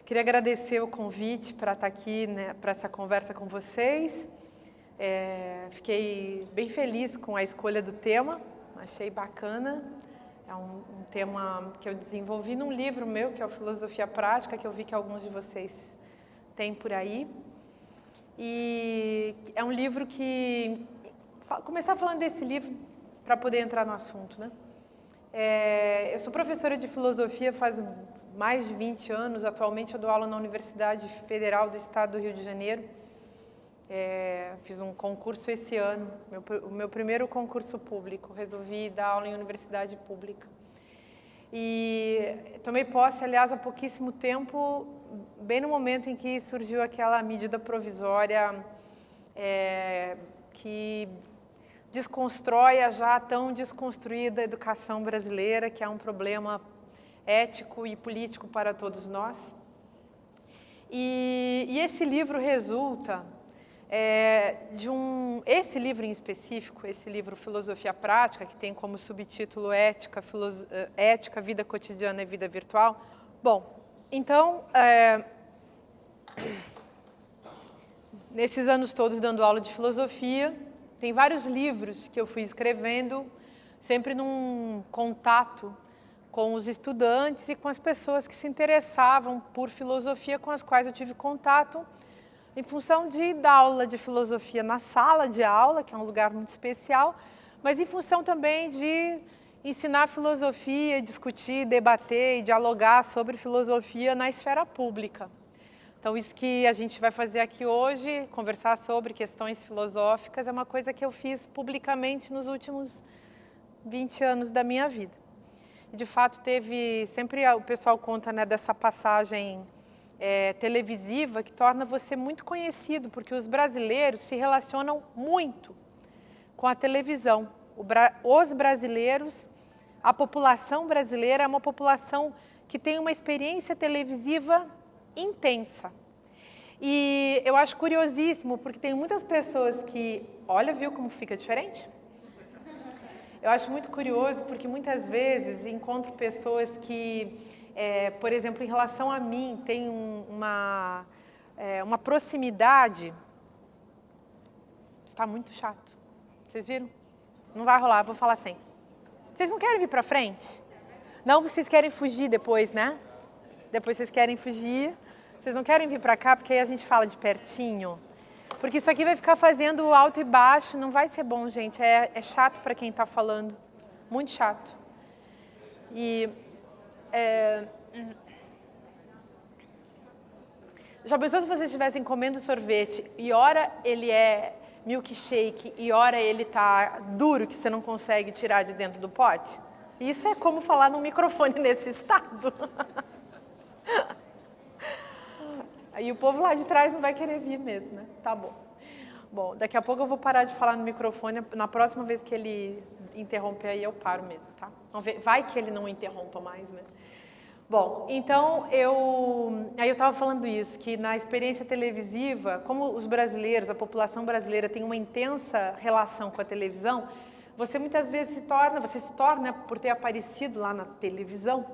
Queria agradecer o convite para estar aqui, né, para essa conversa com vocês. Fiquei bem feliz com a escolha do tema, achei bacana. É um tema que eu desenvolvi num livro meu, que é o Filosofia Prática, que eu vi que alguns de vocês têm por aí. E é um livro que... Começar falando desse livro para poder entrar no assunto, né? Eu sou professora de filosofia faz mais de 20 anos. Atualmente eu dou aula na Universidade Federal do Estado do Rio de Janeiro. Fiz um concurso esse ano, o meu primeiro concurso público. Resolvi dar aula em universidade pública. E tomei posse, aliás, há pouquíssimo tempo, bem no momento em que surgiu aquela medida provisória que desconstrói a já tão desconstruída educação brasileira, que é um problema ético e político para todos nós. E esse livro resulta esse livro em específico, esse livro Filosofia Prática, que tem como subtítulo Ética, Vida Cotidiana e Vida Virtual. Bom, então, nesses anos todos dando aula de filosofia, tem vários livros que eu fui escrevendo, sempre num contato com os estudantes e com as pessoas que se interessavam por filosofia, com as quais eu tive contato, em função de dar aula de filosofia na sala de aula, que é um lugar muito especial, mas em função também de ensinar filosofia, discutir, debater e dialogar sobre filosofia na esfera pública. Então, isso que a gente vai fazer aqui hoje, conversar sobre questões filosóficas, é uma coisa que eu fiz publicamente nos últimos 20 anos da minha vida. De fato, sempre o pessoal conta, né, dessa passagem televisiva que torna você muito conhecido, porque os brasileiros se relacionam muito com a televisão. Os brasileiros, a população brasileira é uma população que tem uma experiência televisiva intensa. E eu acho curiosíssimo, porque tem muitas pessoas que... Olha, viu como fica diferente? Eu acho muito curioso, porque muitas vezes encontro pessoas que, por exemplo, em relação a mim, tem uma proximidade... Está muito chato. Vocês viram? Não vai rolar, vou falar sem. Vocês não querem vir para frente? Não, porque vocês querem fugir depois, né? Depois vocês querem fugir. Vocês não querem vir para cá, porque aí a gente fala de pertinho? Porque isso aqui vai ficar fazendo alto e baixo, não vai ser bom, gente. É chato para quem está falando. Muito chato. E... Já pensou se vocês estivessem comendo sorvete e ora ele é milkshake e ora ele está duro, que você não consegue tirar de dentro do pote? Isso é como falar num microfone nesse estado. Aí o povo lá de trás não vai querer vir mesmo, né? Tá bom. Bom, daqui a pouco eu vou parar de falar no microfone. Na próxima vez que ele interromper, aí eu paro mesmo, tá? Vai que ele não interrompa mais, né? Bom, então eu estava falando isso, que na experiência televisiva, como os brasileiros, a população brasileira tem uma intensa relação com a televisão, você muitas vezes se torna, por ter aparecido lá na televisão,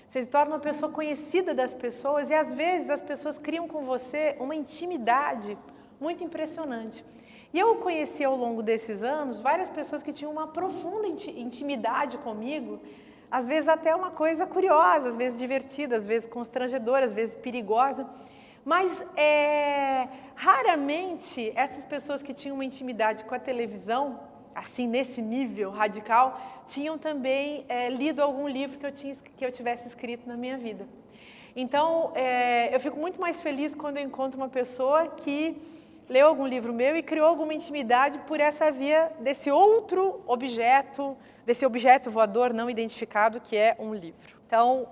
você se torna uma pessoa conhecida das pessoas e, às vezes, as pessoas criam com você uma intimidade muito impressionante. E eu conheci, ao longo desses anos, várias pessoas que tinham uma profunda intimidade comigo, às vezes até uma coisa curiosa, às vezes divertida, às vezes constrangedora, às vezes perigosa. Mas, raramente, essas pessoas que tinham uma intimidade com a televisão, assim, nesse nível radical, tinham também lido algum livro que eu tivesse escrito na minha vida. Então, eu fico muito mais feliz quando eu encontro uma pessoa que leu algum livro meu e criou alguma intimidade por essa via desse outro objeto, desse objeto voador não identificado, que é um livro. Então,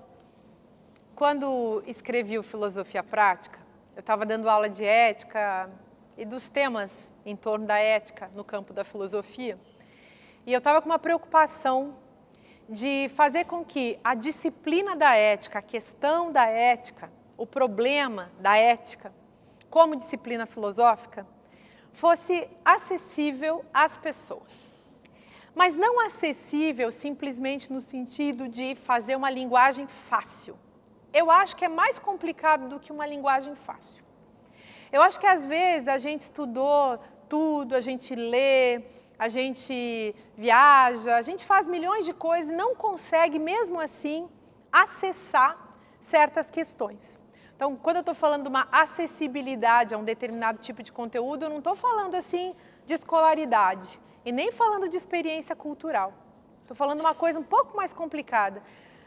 quando escrevi o Filosofia Prática, eu estava dando aula de ética e dos temas em torno da ética no campo da filosofia. E eu estava com uma preocupação de fazer com que a disciplina da ética, a questão da ética, o problema da ética, como disciplina filosófica, fosse acessível às pessoas. Mas não acessível simplesmente no sentido de fazer uma linguagem fácil. eu acho que é mais complicado do que uma linguagem fácil. Eu acho que às vezes a gente estudou tudo, a gente lê, a gente viaja, a gente faz milhões de coisas e não consegue, mesmo assim, acessar certas questões. Então, quando eu estou falando de uma acessibilidade a um determinado tipo de conteúdo, eu não estou falando assim de escolaridade e nem falando de experiência cultural. Estou falando de uma coisa um pouco mais complicada.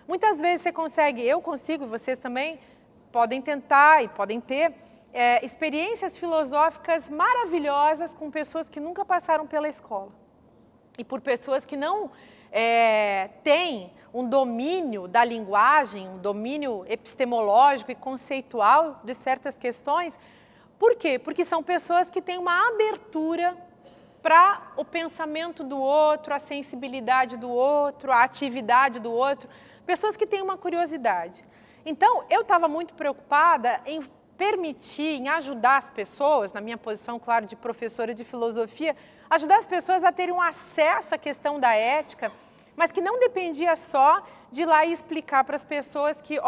Muitas vezes você consegue, eu consigo, vocês também podem tentar e podem ter experiências filosóficas maravilhosas com pessoas que nunca passaram pela escola. E por pessoas que não têm um domínio da linguagem, um domínio epistemológico e conceitual de certas questões. Por quê? Porque são pessoas que têm uma abertura para o pensamento do outro, a sensibilidade do outro, a atividade do outro. Pessoas que têm uma curiosidade. Então, eu estava muito preocupada em permitir, em ajudar as pessoas, na minha posição, claro, de professora de filosofia, ajudar as pessoas a terem um acesso à questão da ética, mas que não dependia só de ir lá e explicar para as pessoas que,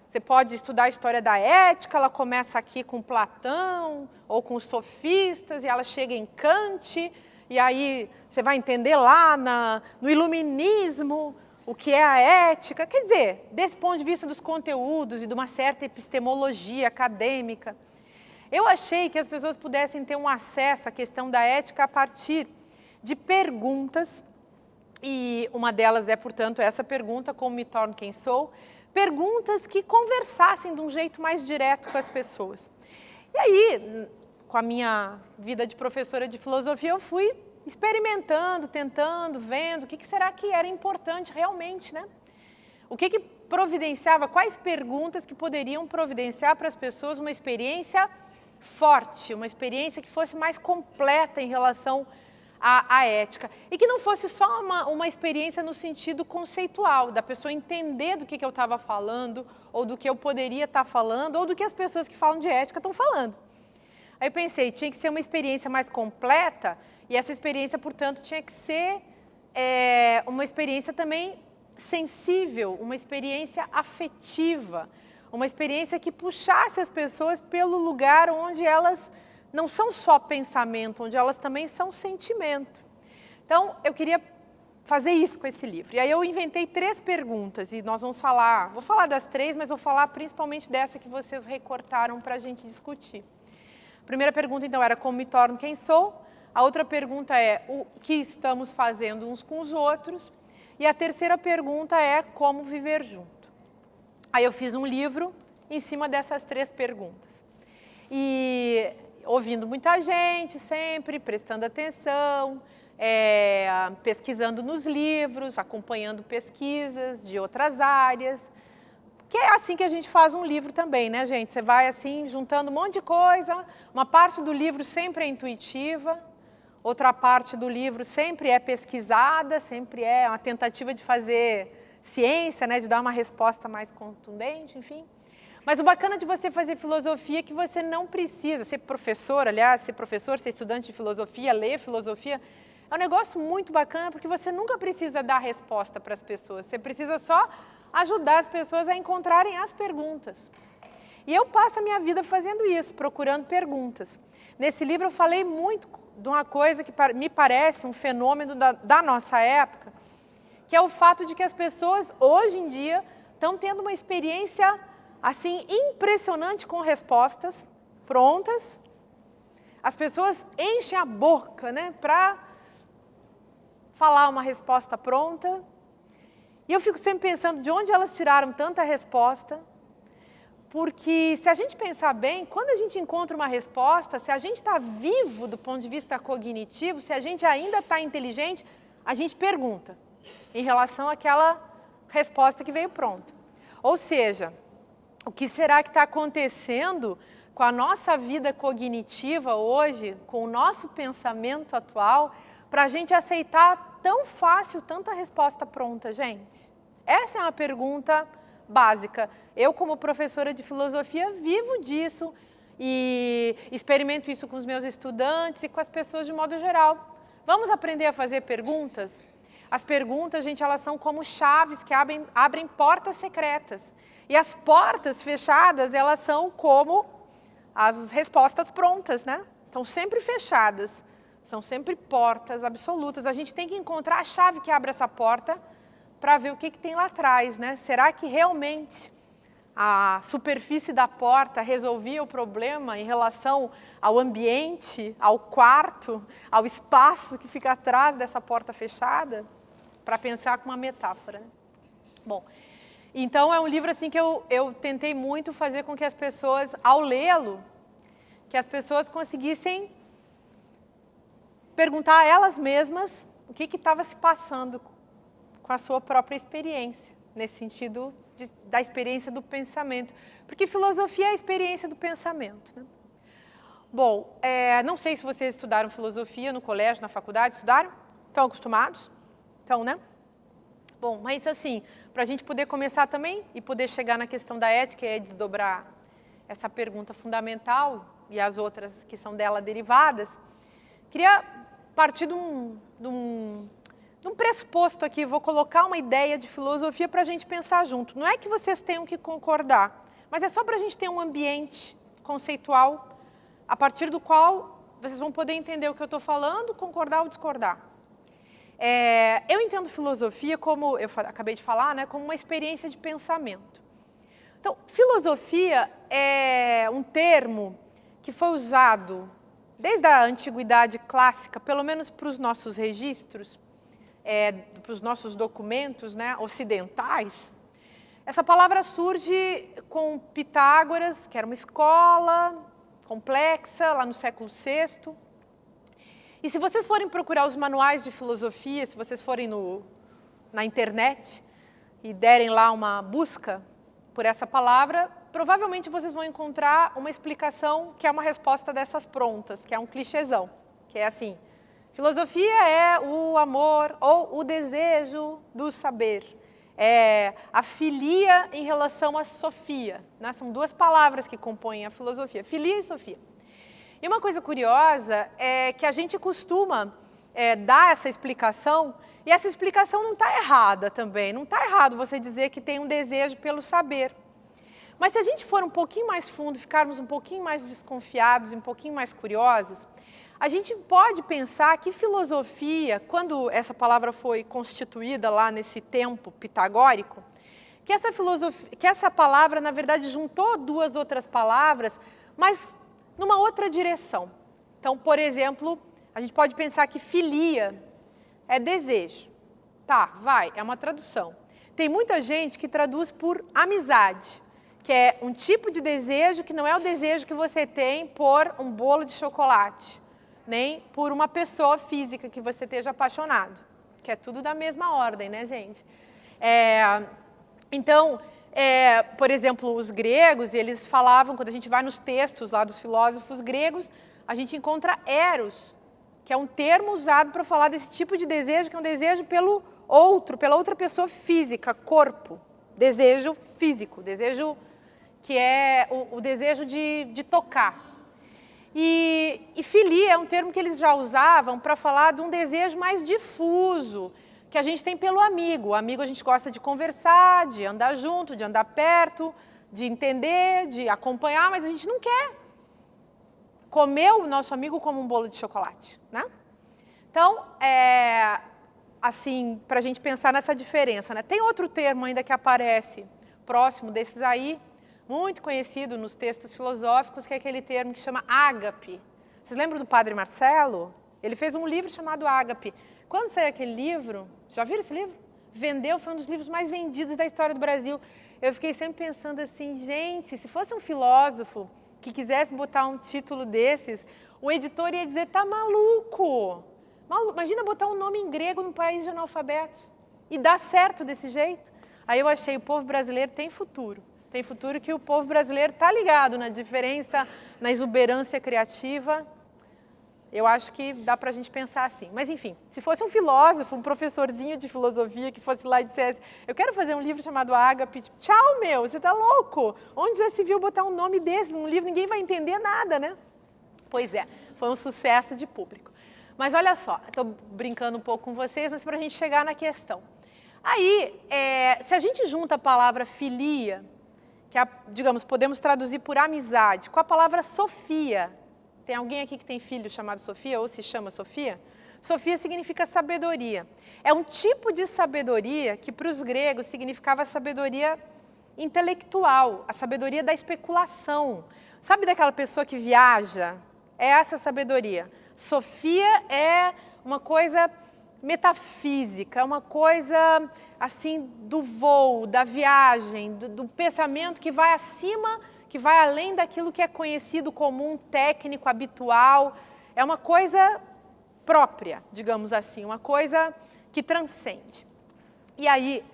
você pode estudar a história da ética, ela começa aqui com Platão, ou com os sofistas, e ela chega em Kant, e aí você vai entender lá no iluminismo o que é a ética. Quer dizer, desse ponto de vista dos conteúdos e de uma certa epistemologia acadêmica, eu achei que as pessoas pudessem ter um acesso à questão da ética a partir de perguntas, e uma delas é, portanto, essa pergunta, como me torno quem sou, perguntas que conversassem de um jeito mais direto com as pessoas. E aí, com a minha vida de professora de filosofia, eu fui experimentando, tentando, vendo o que será que era importante realmente, né? O que providenciava, quais perguntas que poderiam providenciar para as pessoas uma experiência forte, uma experiência que fosse mais completa em relação à ética. E que não fosse só uma experiência no sentido conceitual, da pessoa entender do que eu estava falando, ou do que eu poderia estar falando, ou do que as pessoas que falam de ética estão falando. Aí eu pensei, tinha que ser uma experiência mais completa, e essa experiência, portanto, tinha que ser uma experiência também sensível, uma experiência afetiva, uma experiência que puxasse as pessoas pelo lugar onde elas não são só pensamento, onde elas também são sentimento. Então, eu queria fazer isso com esse livro. E aí eu inventei 3 perguntas, e nós vou falar das 3, mas vou falar principalmente dessa que vocês recortaram para a gente discutir. A primeira pergunta, então, era como me torno quem sou. A outra pergunta é o que estamos fazendo uns com os outros. E a terceira pergunta é como viver junto. Aí eu fiz um livro em cima dessas 3 perguntas. E ouvindo muita gente sempre, prestando atenção, pesquisando nos livros, acompanhando pesquisas de outras áreas. Que é assim que a gente faz um livro também, né, gente? Você vai assim, juntando um monte de coisa, uma parte do livro sempre é intuitiva, outra parte do livro sempre é pesquisada, sempre é uma tentativa de fazer ciência, né, de dar uma resposta mais contundente, enfim. Mas o bacana de você fazer filosofia é que você não precisa ser professor, aliás, ser professor, ser estudante de filosofia, ler filosofia, é um negócio muito bacana porque você nunca precisa dar resposta para as pessoas, você precisa só ajudar as pessoas a encontrarem as perguntas. E eu passo a minha vida fazendo isso, procurando perguntas. Nesse livro eu falei muito de uma coisa que me parece um fenômeno da nossa época, que é o fato de que as pessoas, hoje em dia, estão tendo uma experiência assim, impressionante com respostas prontas. As pessoas enchem a boca, né, para falar uma resposta pronta. E eu fico sempre pensando de onde elas tiraram tanta resposta. Porque se a gente pensar bem, quando a gente encontra uma resposta, se a gente está vivo do ponto de vista cognitivo, se a gente ainda está inteligente, a gente pergunta em relação àquela resposta que veio pronta. Ou seja, o que será que está acontecendo com a nossa vida cognitiva hoje, com o nosso pensamento atual, para a gente aceitar tão fácil tanta resposta pronta, gente? Essa é uma pergunta básica. Eu, como professora de filosofia, vivo disso e experimento isso com os meus estudantes e com as pessoas de modo geral. Vamos aprender a fazer perguntas? As perguntas, gente, elas são como chaves que abrem portas secretas. E as portas fechadas, elas são como as respostas prontas, né? Estão sempre fechadas, são sempre portas absolutas. A gente tem que encontrar a chave que abre essa porta para ver o que tem lá atrás, né? Será que realmente a superfície da porta resolvia o problema em relação ao ambiente, ao quarto, ao espaço que fica atrás dessa porta fechada? Para pensar com uma metáfora, né? Bom, então é um livro assim que eu tentei muito fazer com que as pessoas, ao lê-lo, que as pessoas conseguissem perguntar a elas mesmas o que estava se passando com a sua própria experiência, nesse sentido da experiência do pensamento. Porque filosofia é a experiência do pensamento, né? Bom, não sei se vocês estudaram filosofia no colégio, na faculdade, estudaram? Estão acostumados? Então, né? Bom, mas assim, para a gente poder começar também e poder chegar na questão da ética e desdobrar essa pergunta fundamental e as outras que são dela derivadas, queria partir de um pressuposto aqui, vou colocar uma ideia de filosofia para a gente pensar junto. Não é que vocês tenham que concordar, mas é só para a gente ter um ambiente conceitual a partir do qual vocês vão poder entender o que eu estou falando, concordar ou discordar. Eu entendo filosofia, como eu acabei de falar, né, como uma experiência de pensamento. Então, filosofia é um termo que foi usado desde a antiguidade clássica, pelo menos para os nossos registros, para os nossos documentos, né, ocidentais. Essa palavra surge com Pitágoras, que era uma escola complexa, lá no século VI. E se vocês forem procurar os manuais de filosofia, se vocês forem na internet e derem lá uma busca por essa palavra, provavelmente vocês vão encontrar uma explicação que é uma resposta dessas prontas, que é um clichêzão, que é assim: filosofia é o amor ou o desejo do saber. É a filia em relação à sofia, né? São duas palavras que compõem a filosofia, filia e sofia. E uma coisa curiosa é que a gente costuma dar essa explicação, e essa explicação não está errada também. Não está errado você dizer que tem um desejo pelo saber. Mas se a gente for um pouquinho mais fundo, ficarmos um pouquinho mais desconfiados, um pouquinho mais curiosos, a gente pode pensar que filosofia, quando essa palavra foi constituída lá nesse tempo pitagórico, que essa palavra, na verdade, juntou duas outras palavras, mas numa outra direção. Então, por exemplo, a gente pode pensar que filia é desejo. Tá, é uma tradução. Tem muita gente que traduz por amizade, que é um tipo de desejo que não é o desejo que você tem por um bolo de chocolate, nem por uma pessoa física que você esteja apaixonado, que é tudo da mesma ordem, né, gente? Então, por exemplo, os gregos, eles falavam, quando a gente vai nos textos lá dos filósofos gregos, a gente encontra eros, que é um termo usado para falar desse tipo de desejo, que é um desejo pelo outro, pela outra pessoa física, corpo, desejo físico, desejo que é o desejo de tocar. E filia é um termo que eles já usavam para falar de um desejo mais difuso, que a gente tem pelo amigo. O amigo a gente gosta de conversar, de andar junto, de andar perto, de entender, de acompanhar, mas a gente não quer comer o nosso amigo como um bolo de chocolate, né? Então, assim, para a gente pensar nessa diferença, né? Tem outro termo ainda que aparece próximo desses aí, muito conhecido nos textos filosóficos, que é aquele termo que chama ágape. Vocês lembram do Padre Marcelo? Ele fez um livro chamado Ágape. Quando saiu aquele livro, já viram esse livro? Vendeu, foi um dos livros mais vendidos da história do Brasil. Eu fiquei sempre pensando assim, gente, se fosse um filósofo que quisesse botar um título desses, o editor ia dizer, tá maluco. Imagina botar um nome em grego num país de analfabetos. E dá certo desse jeito. Aí eu achei, o povo brasileiro tem futuro. Tem futuro que o povo brasileiro está ligado na diferença, na exuberância criativa. Eu acho que dá para a gente pensar assim. Mas, enfim, se fosse um filósofo, um professorzinho de filosofia que fosse lá e dissesse, eu quero fazer um livro chamado Ágape, tchau, meu, você está louco? Onde já se viu botar um nome desse num livro? Ninguém vai entender nada, né? Pois é, foi um sucesso de público. Mas olha só, estou brincando um pouco com vocês, mas para a gente chegar na questão. Aí, se a gente junta a palavra filia que digamos, podemos traduzir por amizade, com a palavra Sofia. Tem alguém aqui que tem filho chamado Sofia ou se chama Sofia? Sofia significa sabedoria. É um tipo de sabedoria que para os gregos significava a sabedoria intelectual, a sabedoria da especulação. Sabe daquela pessoa que viaja? É essa sabedoria. Sofia é uma coisa metafísica, é uma coisa assim do voo, da viagem, do pensamento que vai acima, que vai além daquilo que é conhecido comum, técnico, habitual. É uma coisa própria, digamos assim, uma coisa que transcende. E aí,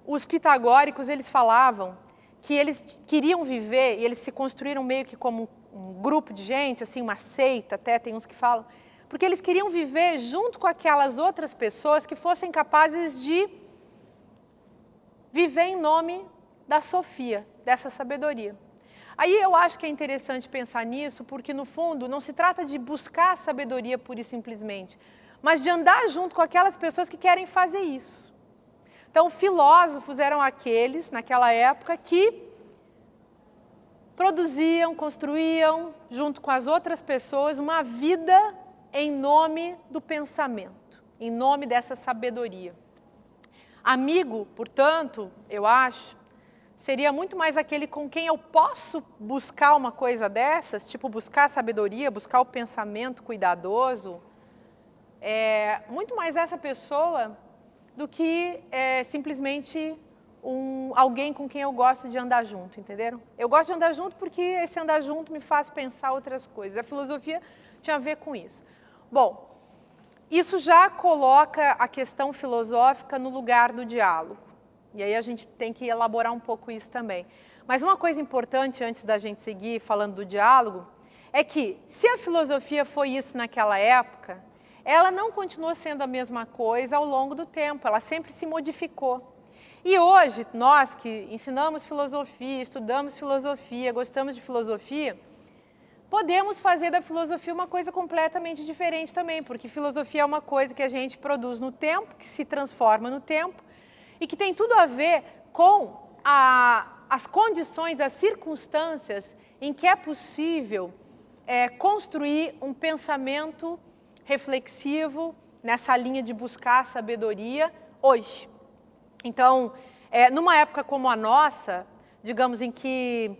os pitagóricos, eles falavam que eles queriam viver, e eles se construíram meio que como um grupo de gente, assim, uma seita, até tem uns que falam, porque eles queriam viver junto com aquelas outras pessoas que fossem capazes de viver em nome da Sofia, dessa sabedoria. Aí eu acho que é interessante pensar nisso, porque no fundo não se trata de buscar a sabedoria pura e simplesmente, mas de andar junto com aquelas pessoas que querem fazer isso. Então, filósofos eram aqueles, naquela época, que produziam, construíam, junto com as outras pessoas, uma vida em nome do pensamento, em nome dessa sabedoria. Amigo, portanto, eu acho, seria muito mais aquele com quem eu posso buscar uma coisa dessas, tipo buscar a sabedoria, buscar o pensamento cuidadoso. Muito mais essa pessoa do que simplesmente alguém com quem eu gosto de andar junto, entenderam? Eu gosto de andar junto porque esse andar junto me faz pensar outras coisas. A filosofia tinha a ver com isso. Bom, isso já coloca a questão filosófica no lugar do diálogo. E aí a gente tem que elaborar um pouco isso também. Mas uma coisa importante, antes da gente seguir falando do diálogo, é que se a filosofia foi isso naquela época, ela não continuou sendo a mesma coisa ao longo do tempo, ela sempre se modificou. E hoje, nós que ensinamos filosofia, estudamos filosofia, gostamos de filosofia, podemos fazer da filosofia uma coisa completamente diferente também, porque filosofia é uma coisa que a gente produz no tempo, que se transforma no tempo, e que tem tudo a ver com as condições, as circunstâncias em que é possível construir um pensamento reflexivo nessa linha de buscar a sabedoria hoje. Então, numa época como a nossa, digamos, em que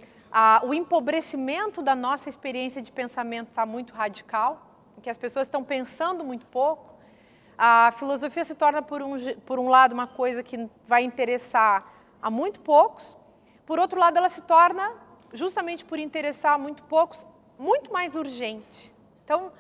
o empobrecimento da nossa experiência de pensamento está muito radical, em que as pessoas estão pensando muito pouco, a filosofia se torna, por um lado, uma coisa que vai interessar a muito poucos, por outro lado, ela se torna, justamente por interessar a muito poucos, muito mais urgente. Então,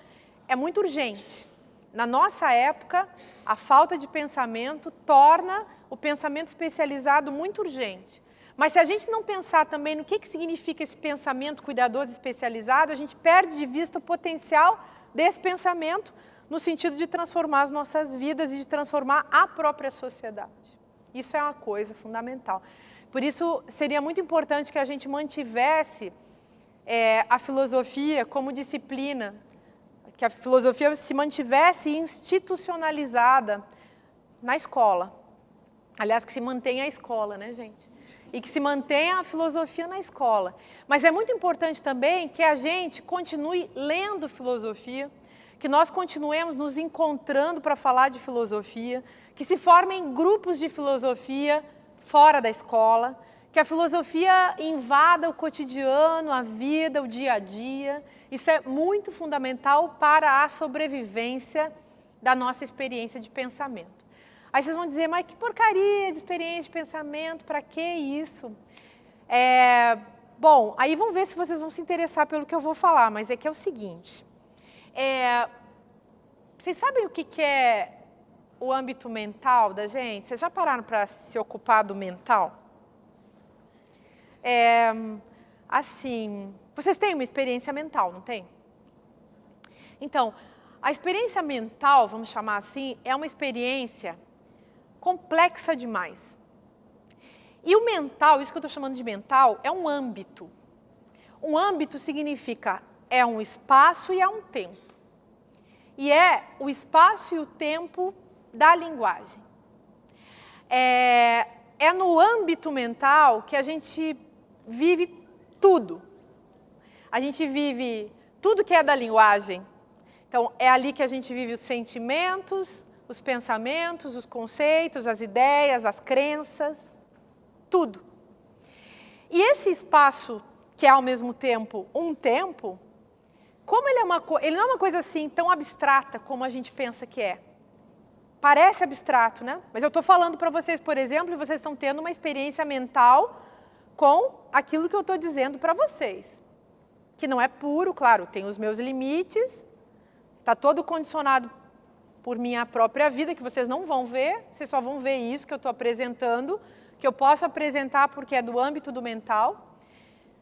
é muito urgente. Na nossa época, a falta de pensamento torna o pensamento especializado muito urgente. Mas se a gente não pensar também no que significa esse pensamento cuidadoso e especializado, a gente perde de vista o potencial desse pensamento no sentido de transformar as nossas vidas e de transformar a própria sociedade. Isso é uma coisa fundamental. Por isso, seria muito importante que a gente mantivesse a filosofia como disciplina, que a filosofia se mantivesse institucionalizada na escola. Aliás, que se mantenha a escola, né, gente? E que se mantenha a filosofia na escola. Mas é muito importante também que a gente continue lendo filosofia, que nós continuemos nos encontrando para falar de filosofia, que se formem grupos de filosofia fora da escola, que a filosofia invada o cotidiano, a vida, o dia a dia. Isso é muito fundamental para a sobrevivência da nossa experiência de pensamento. Aí vocês vão dizer, mas que porcaria de experiência de pensamento, para que isso? Bom, aí vamos ver se vocês vão se interessar pelo que eu vou falar, mas é que é o seguinte. Vocês sabem o que é o âmbito mental da gente? Vocês já pararam para se ocupar do mental? Assim, vocês têm uma experiência mental, não tem? Então, a experiência mental, vamos chamar assim, é uma experiência complexa demais. E o mental, isso que eu estou chamando de mental, é um âmbito. Um âmbito significa, é um espaço e é um tempo. E é o espaço e o tempo da linguagem. É no âmbito mental que a gente vive tudo. A gente vive tudo que é da linguagem. Então, é ali que a gente vive os sentimentos, os pensamentos, os conceitos, as ideias, as crenças, tudo. E esse espaço, que é ao mesmo tempo um tempo, como ele não é uma coisa assim tão abstrata como a gente pensa que é. Parece abstrato, né? Mas eu estou falando para vocês, por exemplo, e vocês estão tendo uma experiência mental com aquilo que eu estou dizendo para vocês. Que não é puro, claro, tem os meus limites, está todo condicionado por minha própria vida, que vocês não vão ver, vocês só vão ver isso que eu estou apresentando, que eu posso apresentar porque é do âmbito do mental.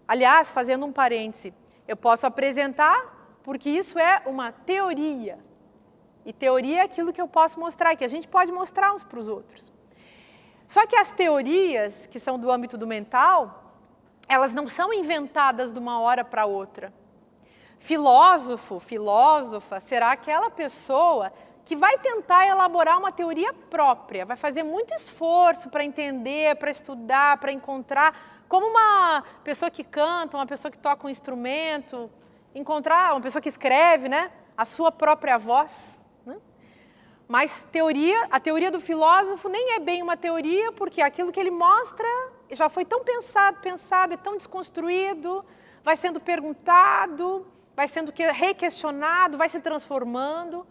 Aliás, fazendo um parêntese, eu posso apresentar porque isso é uma teoria. E teoria é aquilo que eu posso mostrar, que a gente pode mostrar uns para os outros. Só que as teorias, que são do âmbito do mental, elas não são inventadas de uma hora para outra. Filósofo, filósofa, será aquela pessoa que vai tentar elaborar uma teoria própria, vai fazer muito esforço para entender, para estudar, para encontrar, como uma pessoa que canta, uma pessoa que toca um instrumento, encontrar uma pessoa que escreve, né, a sua própria voz. Né? Mas a teoria do filósofo nem é bem uma teoria, porque aquilo que ele mostra já foi tão pensado e tão desconstruído, vai sendo perguntado, vai sendo requestionado, vai se transformando.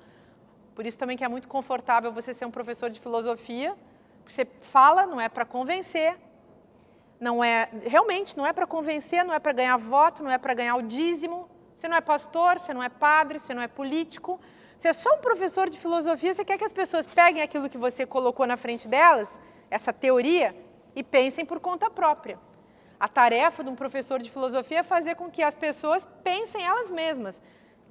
Por isso também que é muito confortável você ser um professor de filosofia. Você fala, não é para convencer, realmente não é para convencer, não é para ganhar voto, não é para ganhar o dízimo. Você não é pastor, você não é padre, você não é político. Você é só um professor de filosofia, você quer que as pessoas peguem aquilo que você colocou na frente delas, essa teoria, e pensem por conta própria. A tarefa de um professor de filosofia é fazer com que as pessoas pensem elas mesmas,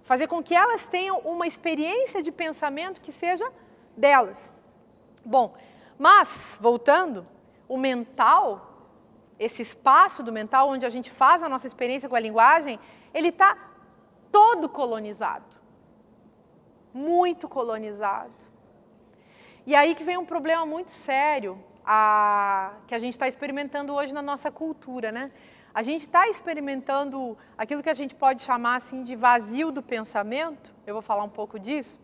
fazer com que elas tenham uma experiência de pensamento que seja delas. Bom, mas, voltando, o mental, esse espaço do mental onde a gente faz a nossa experiência com a linguagem, ele está todo colonizado. Muito colonizado. E aí que vem um problema muito sério, que a gente está experimentando hoje na nossa cultura, né? A gente está experimentando aquilo que a gente pode chamar assim de vazio do pensamento. Eu vou falar um pouco disso.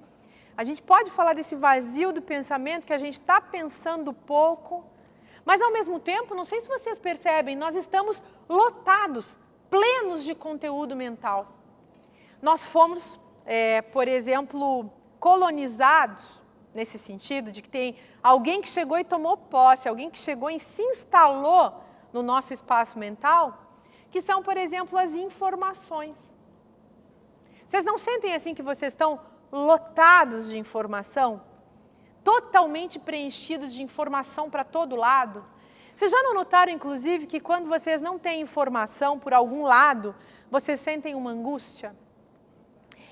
A gente pode falar desse vazio do pensamento, que a gente está pensando pouco, mas ao mesmo tempo, não sei se vocês percebem, nós estamos lotados, plenos de conteúdo mental. Nós fomos, por exemplo, colonizados, nesse sentido, de que tem alguém que chegou e tomou posse, alguém que chegou e se instalou no nosso espaço mental, que são, por exemplo, as informações. Vocês não sentem assim que vocês estão lotados de informação? Totalmente preenchidos de informação para todo lado? Vocês já não notaram, inclusive, que quando vocês não têm informação por algum lado, vocês sentem uma angústia?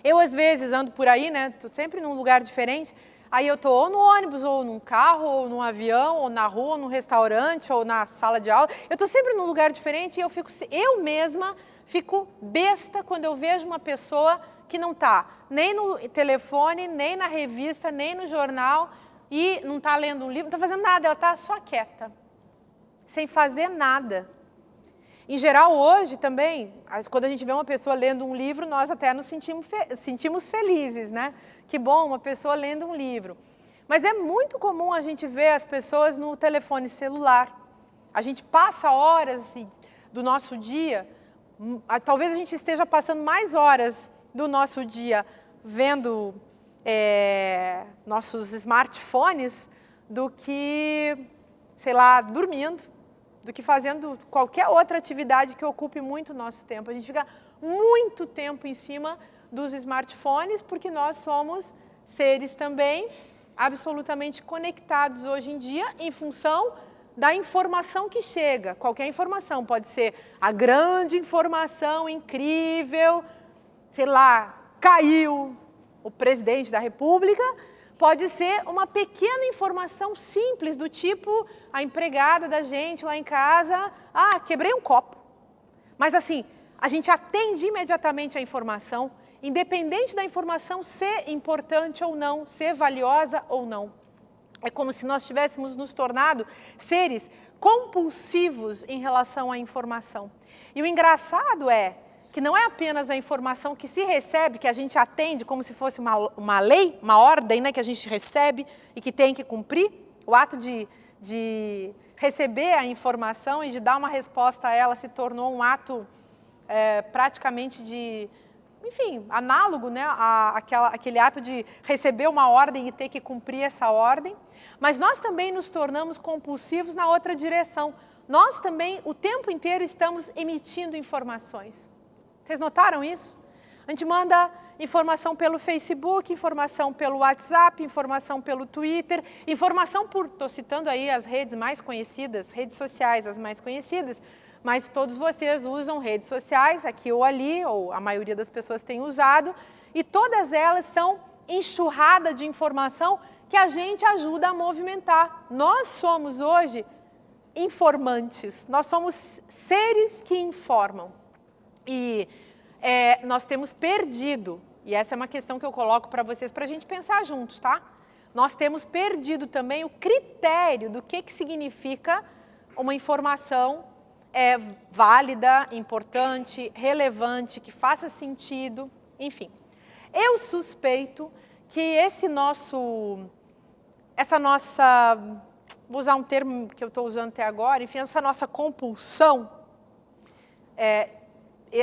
Eu, às vezes, ando por aí, né? Tô sempre num lugar diferente. Aí eu estou ou no ônibus, ou num carro, ou num avião, ou na rua, ou num restaurante, ou na sala de aula. Eu estou sempre num lugar diferente e eu mesma fico besta quando eu vejo uma pessoa que não está nem no telefone, nem na revista, nem no jornal, e não está lendo um livro, não está fazendo nada, ela está só quieta, sem fazer nada. Em geral, hoje também, quando a gente vê uma pessoa lendo um livro, nós até nos sentimos felizes, né? Que bom, uma pessoa lendo um livro. Mas é muito comum a gente ver as pessoas no telefone celular. A gente passa horas do nosso dia, talvez a gente esteja passando mais horas do nosso dia vendo nossos smartphones do que, sei lá, dormindo, do que fazendo qualquer outra atividade que ocupe muito o nosso tempo. A gente fica muito tempo em cima dos smartphones, porque nós somos seres também absolutamente conectados hoje em dia em função da informação que chega. Qualquer informação, pode ser a grande informação incrível, sei lá, caiu o presidente da República, pode ser uma pequena informação simples, do tipo a empregada da gente lá em casa, quebrei um copo. Mas assim, a gente atende imediatamente a informação, independente da informação ser importante ou não, ser valiosa ou não. É como se nós tivéssemos nos tornado seres compulsivos em relação à informação. E o engraçado é que não é apenas a informação que se recebe, que a gente atende como se fosse uma lei, uma ordem, né, que a gente recebe e que tem que cumprir. O ato de receber a informação e de dar uma resposta a ela se tornou um ato praticamente enfim, análogo, né, aquele ato de receber uma ordem e ter que cumprir essa ordem. Mas nós também nos tornamos compulsivos na outra direção. Nós também, o tempo inteiro, estamos emitindo informações. Vocês notaram isso? A gente manda informação pelo Facebook, informação pelo WhatsApp, informação pelo Twitter, informação estou citando aí as redes mais conhecidas, redes sociais as mais conhecidas, mas todos vocês usam redes sociais, aqui ou ali, ou a maioria das pessoas tem usado, e todas elas são enxurrada de informação que a gente ajuda a movimentar. Nós somos hoje informantes, nós somos seres que informam. E nós temos perdido, e essa é uma questão que eu coloco para vocês, para a gente pensar juntos, tá? Nós temos perdido também o critério do que significa uma informação válida, importante, relevante, que faça sentido, enfim. Eu suspeito que essa nossa, vou usar um termo que eu estou usando até agora, enfim, essa nossa compulsão,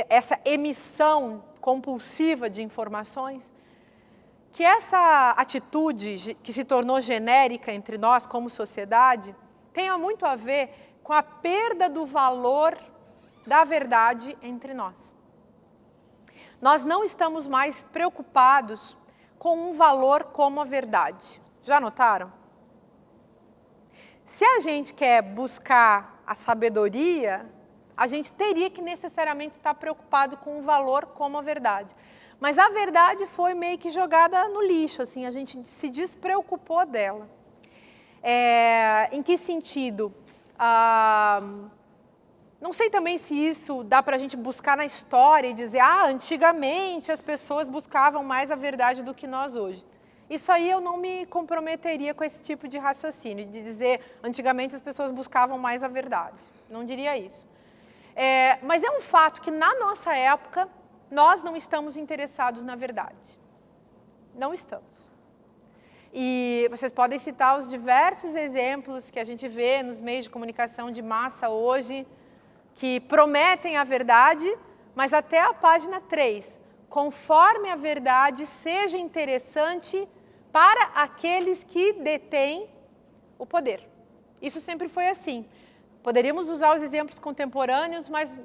essa emissão compulsiva de informações, que essa atitude que se tornou genérica entre nós como sociedade, tenha muito a ver com a perda do valor da verdade entre nós. Nós não estamos mais preocupados com um valor como a verdade. Já notaram? Se a gente quer buscar a sabedoria, a gente teria que necessariamente estar preocupado com um valor como a verdade. Mas a verdade foi meio que jogada no lixo, assim, a gente se despreocupou dela. Em que sentido? Não sei também se isso dá para a gente buscar na história e dizer, antigamente as pessoas buscavam mais a verdade do que nós hoje. Isso aí eu não me comprometeria com esse tipo de raciocínio, de dizer, antigamente as pessoas buscavam mais a verdade. Não diria isso. Mas é um fato que na nossa época, nós não estamos interessados na verdade. Não estamos. E vocês podem citar os diversos exemplos que a gente vê nos meios de comunicação de massa hoje, que prometem a verdade, mas até a página 3, conforme a verdade seja interessante para aqueles que detêm o poder. Isso sempre foi assim. Poderíamos usar os exemplos contemporâneos, mas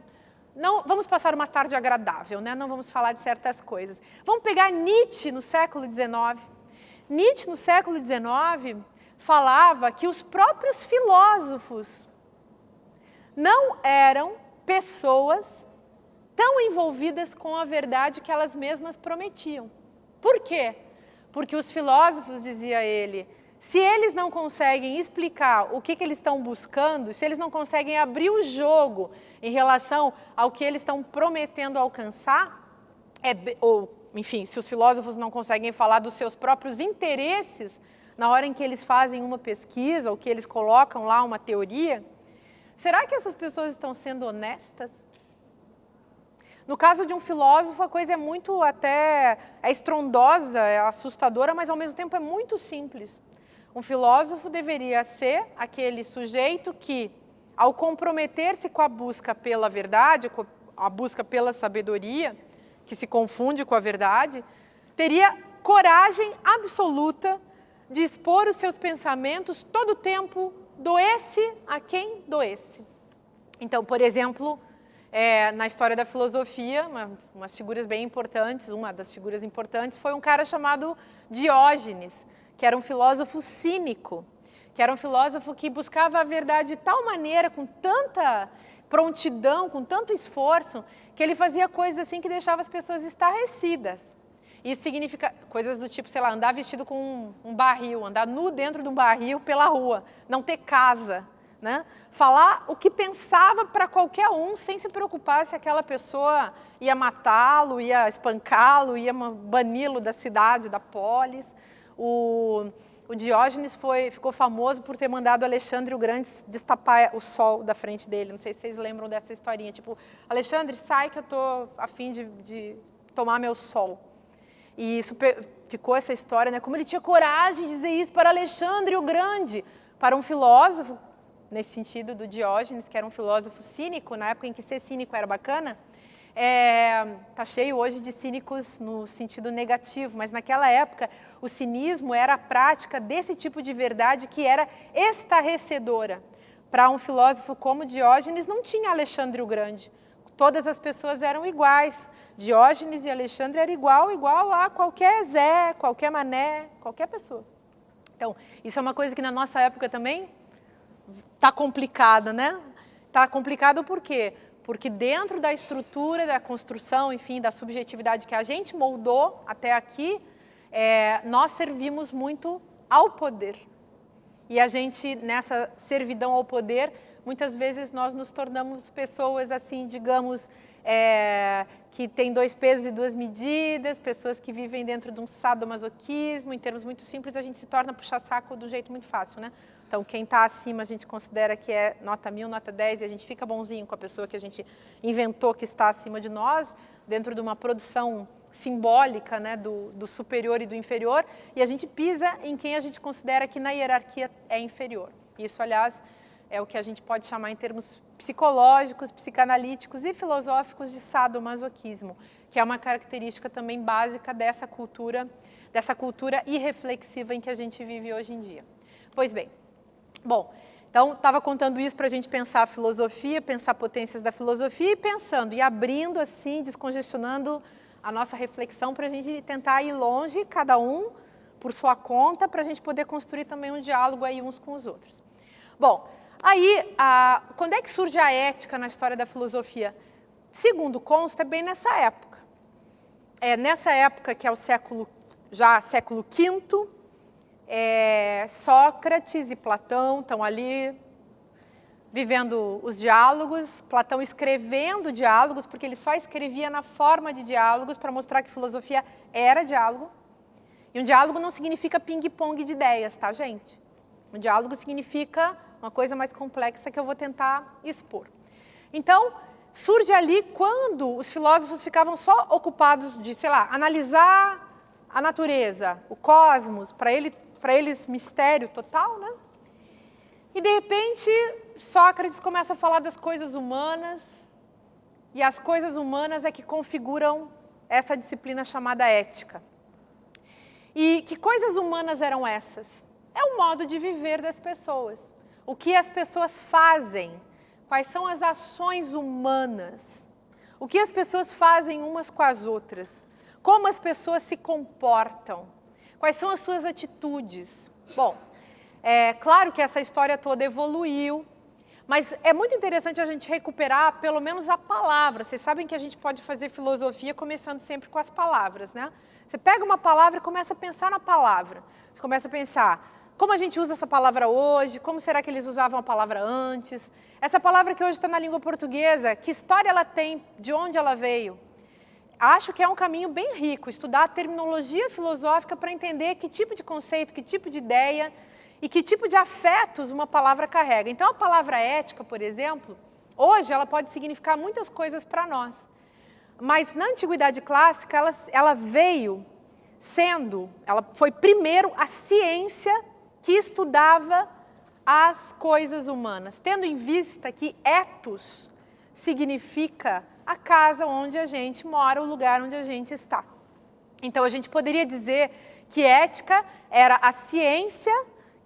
não vamos passar uma tarde agradável, né? Não vamos falar de certas coisas. Vamos pegar Nietzsche no século XIX. Nietzsche, no século XIX, falava que os próprios filósofos não eram pessoas tão envolvidas com a verdade que elas mesmas prometiam. Por quê? Porque os filósofos, dizia ele, se eles não conseguem explicar o que eles estão buscando, se eles não conseguem abrir o jogo em relação ao que eles estão prometendo alcançar, enfim, se os filósofos não conseguem falar dos seus próprios interesses na hora em que eles fazem uma pesquisa ou que eles colocam lá uma teoria, será que essas pessoas estão sendo honestas? No caso de um filósofo, a coisa é muito estrondosa, é assustadora, mas ao mesmo tempo é muito simples. Um filósofo deveria ser aquele sujeito que, ao comprometer-se com a busca pela verdade, com a busca pela sabedoria, que se confunde com a verdade, teria coragem absoluta de expor os seus pensamentos todo o tempo, doesse a quem doesse. Então, por exemplo, na história da filosofia, umas figuras bem importantes, uma das figuras importantes foi um cara chamado Diógenes, que era um filósofo cínico, que era um filósofo que buscava a verdade de tal maneira, com tanta prontidão, com tanto esforço, que ele fazia coisas assim que deixava as pessoas estarrecidas. Isso significa coisas do tipo, sei lá, andar vestido com um barril, andar nu dentro de um barril pela rua, não ter casa, né? Falar o que pensava para qualquer um, sem se preocupar se aquela pessoa ia matá-lo, ia espancá-lo, ia bani-lo da cidade, da polis. o Diógenes ficou famoso por ter mandado Alexandre o Grande destapar o sol da frente dele. Não sei se vocês lembram dessa historinha. Tipo, Alexandre, sai que eu estou a fim de tomar meu sol. E isso ficou essa história, né? Como ele tinha coragem de dizer isso para Alexandre o Grande, para um filósofo, nesse sentido do Diógenes, que era um filósofo cínico, na época em que ser cínico era bacana. Tá cheio hoje de cínicos no sentido negativo, mas naquela época o cinismo era a prática desse tipo de verdade que era estarrecedora. Para um filósofo como Diógenes não tinha Alexandre o Grande, todas as pessoas eram iguais. Diógenes e Alexandre eram igual a qualquer Zé, qualquer Mané, qualquer pessoa. Então, isso é uma coisa que na nossa época também está complicada, né? Está complicado por quê? Porque dentro da estrutura, da construção, enfim, da subjetividade que a gente moldou até aqui, nós servimos muito ao poder. E a gente, nessa servidão ao poder, muitas vezes nós nos tornamos pessoas, assim, digamos, que tem 2 pesos e 2 medidas, pessoas que vivem dentro de um sadomasoquismo. Em termos muito simples, a gente se torna puxa-saco de um jeito muito fácil, né? Então, quem está acima, a gente considera que é nota 1000, nota 10, e a gente fica bonzinho com a pessoa que a gente inventou que está acima de nós, dentro de uma produção simbólica, né, do superior e do inferior, e a gente pisa em quem a gente considera que na hierarquia é inferior. Isso, aliás, é o que a gente pode chamar em termos psicológicos, psicanalíticos e filosóficos de sadomasoquismo, que é uma característica também básica dessa cultura irreflexiva em que a gente vive hoje em dia. Pois bem, bom, então estava contando isso para a gente pensar a filosofia, pensar potências da filosofia e pensando, e abrindo assim, descongestionando a nossa reflexão para a gente tentar ir longe, cada um por sua conta, para a gente poder construir também um diálogo aí uns com os outros. Bom, aí, quando é que surge a ética na história da filosofia? Segundo consta, é bem nessa época. Nessa época que é o século V, Sócrates e Platão estão ali vivendo os diálogos, Platão escrevendo diálogos, porque ele só escrevia na forma de diálogos para mostrar que filosofia era diálogo. E um diálogo não significa ping-pong de ideias, tá, gente? Um diálogo significa uma coisa mais complexa que eu vou tentar expor. Então, surge ali quando os filósofos ficavam só ocupados de, sei lá, analisar a natureza, o cosmos, para eles mistério total, né? E de repente, Sócrates começa a falar das coisas humanas, e as coisas humanas é que configuram essa disciplina chamada ética. E que coisas humanas eram essas? É o modo de viver das pessoas. O que as pessoas fazem? Quais são as ações humanas? O que as pessoas fazem umas com as outras? Como as pessoas se comportam? Quais são as suas atitudes? Bom, é claro que essa história toda evoluiu, mas é muito interessante a gente recuperar pelo menos a palavra. Vocês sabem que a gente pode fazer filosofia começando sempre com as palavras, né? Você pega uma palavra e começa a pensar na palavra. Você começa a pensar, como a gente usa essa palavra hoje? Como será que eles usavam a palavra antes? Essa palavra que hoje está na língua portuguesa, que história ela tem? De onde ela veio? Acho que é um caminho bem rico, estudar a terminologia filosófica para entender que tipo de conceito, que tipo de ideia e que tipo de afetos uma palavra carrega. Então, a palavra ética, por exemplo, hoje ela pode significar muitas coisas para nós. Mas na Antiguidade Clássica, ela foi primeiro a ciência que estudava as coisas humanas, tendo em vista que ethos significa a casa onde a gente mora, o lugar onde a gente está. Então, a gente poderia dizer que ética era a ciência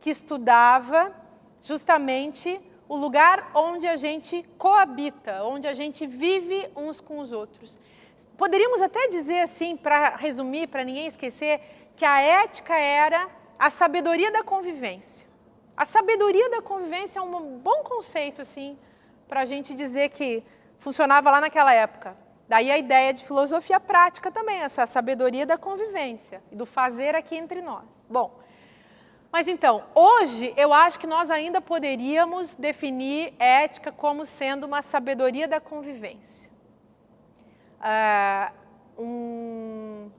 que estudava justamente o lugar onde a gente coabita, onde a gente vive uns com os outros. Poderíamos até dizer assim, para resumir, para ninguém esquecer, que a ética era a sabedoria da convivência. A sabedoria da convivência é um bom conceito, assim, para a gente dizer que funcionava lá naquela época. Daí a ideia de filosofia prática também, essa sabedoria da convivência e do fazer aqui entre nós. Bom, mas então, hoje eu acho que nós ainda poderíamos definir ética como sendo uma sabedoria da convivência. Um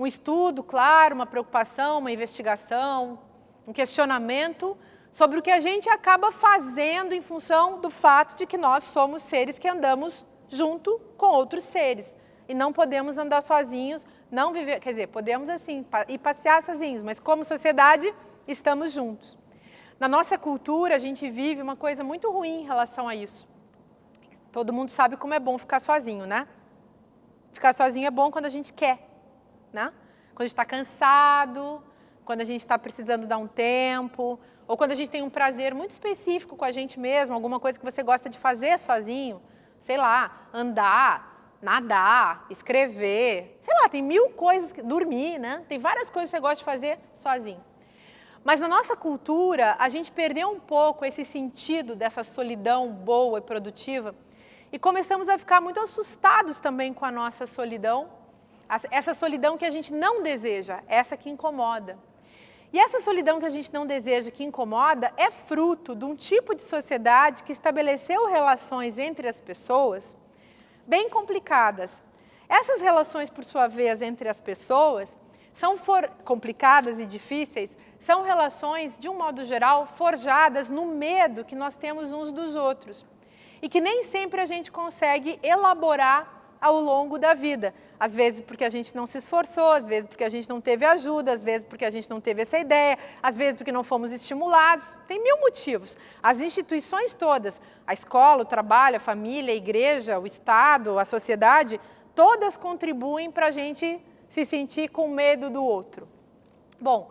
estudo, claro, uma preocupação, uma investigação um questionamento sobre o que a gente acaba fazendo em função do fato de que nós somos seres que andamos junto com outros seres. E não podemos andar sozinhos, não viver, quer dizer, podemos assim ir passear sozinhos, mas como sociedade estamos juntos. Na nossa cultura a gente vive uma coisa muito ruim em relação a isso. Todo mundo sabe como é bom ficar sozinho, né? Ficar sozinho é bom quando a gente quer, né? Quando a gente está cansado, quando a gente está precisando dar um tempo, ou quando a gente tem um prazer muito específico com a gente mesmo, alguma coisa que você gosta de fazer sozinho, sei lá, andar, nadar, escrever, sei lá, tem 1000 coisas, dormir, né? Tem várias coisas que você gosta de fazer sozinho. Mas na nossa cultura, a gente perdeu um pouco esse sentido dessa solidão boa e produtiva e começamos a ficar muito assustados também com a nossa solidão, essa solidão que a gente não deseja, essa que incomoda. E essa solidão que a gente não deseja, que incomoda, é fruto de um tipo de sociedade que estabeleceu relações entre as pessoas bem complicadas. Essas relações, por sua vez, entre as pessoas, são complicadas e difíceis, são relações, de um modo geral, forjadas no medo que nós temos uns dos outros. E que nem sempre a gente consegue elaborar ao longo da vida. Às vezes porque a gente não se esforçou, às vezes porque a gente não teve ajuda, às vezes porque a gente não teve essa ideia, às vezes porque não fomos estimulados. Tem 1000 motivos. As instituições todas, a escola, o trabalho, a família, a igreja, o Estado, a sociedade, todas contribuem para a gente se sentir com medo do outro. Bom,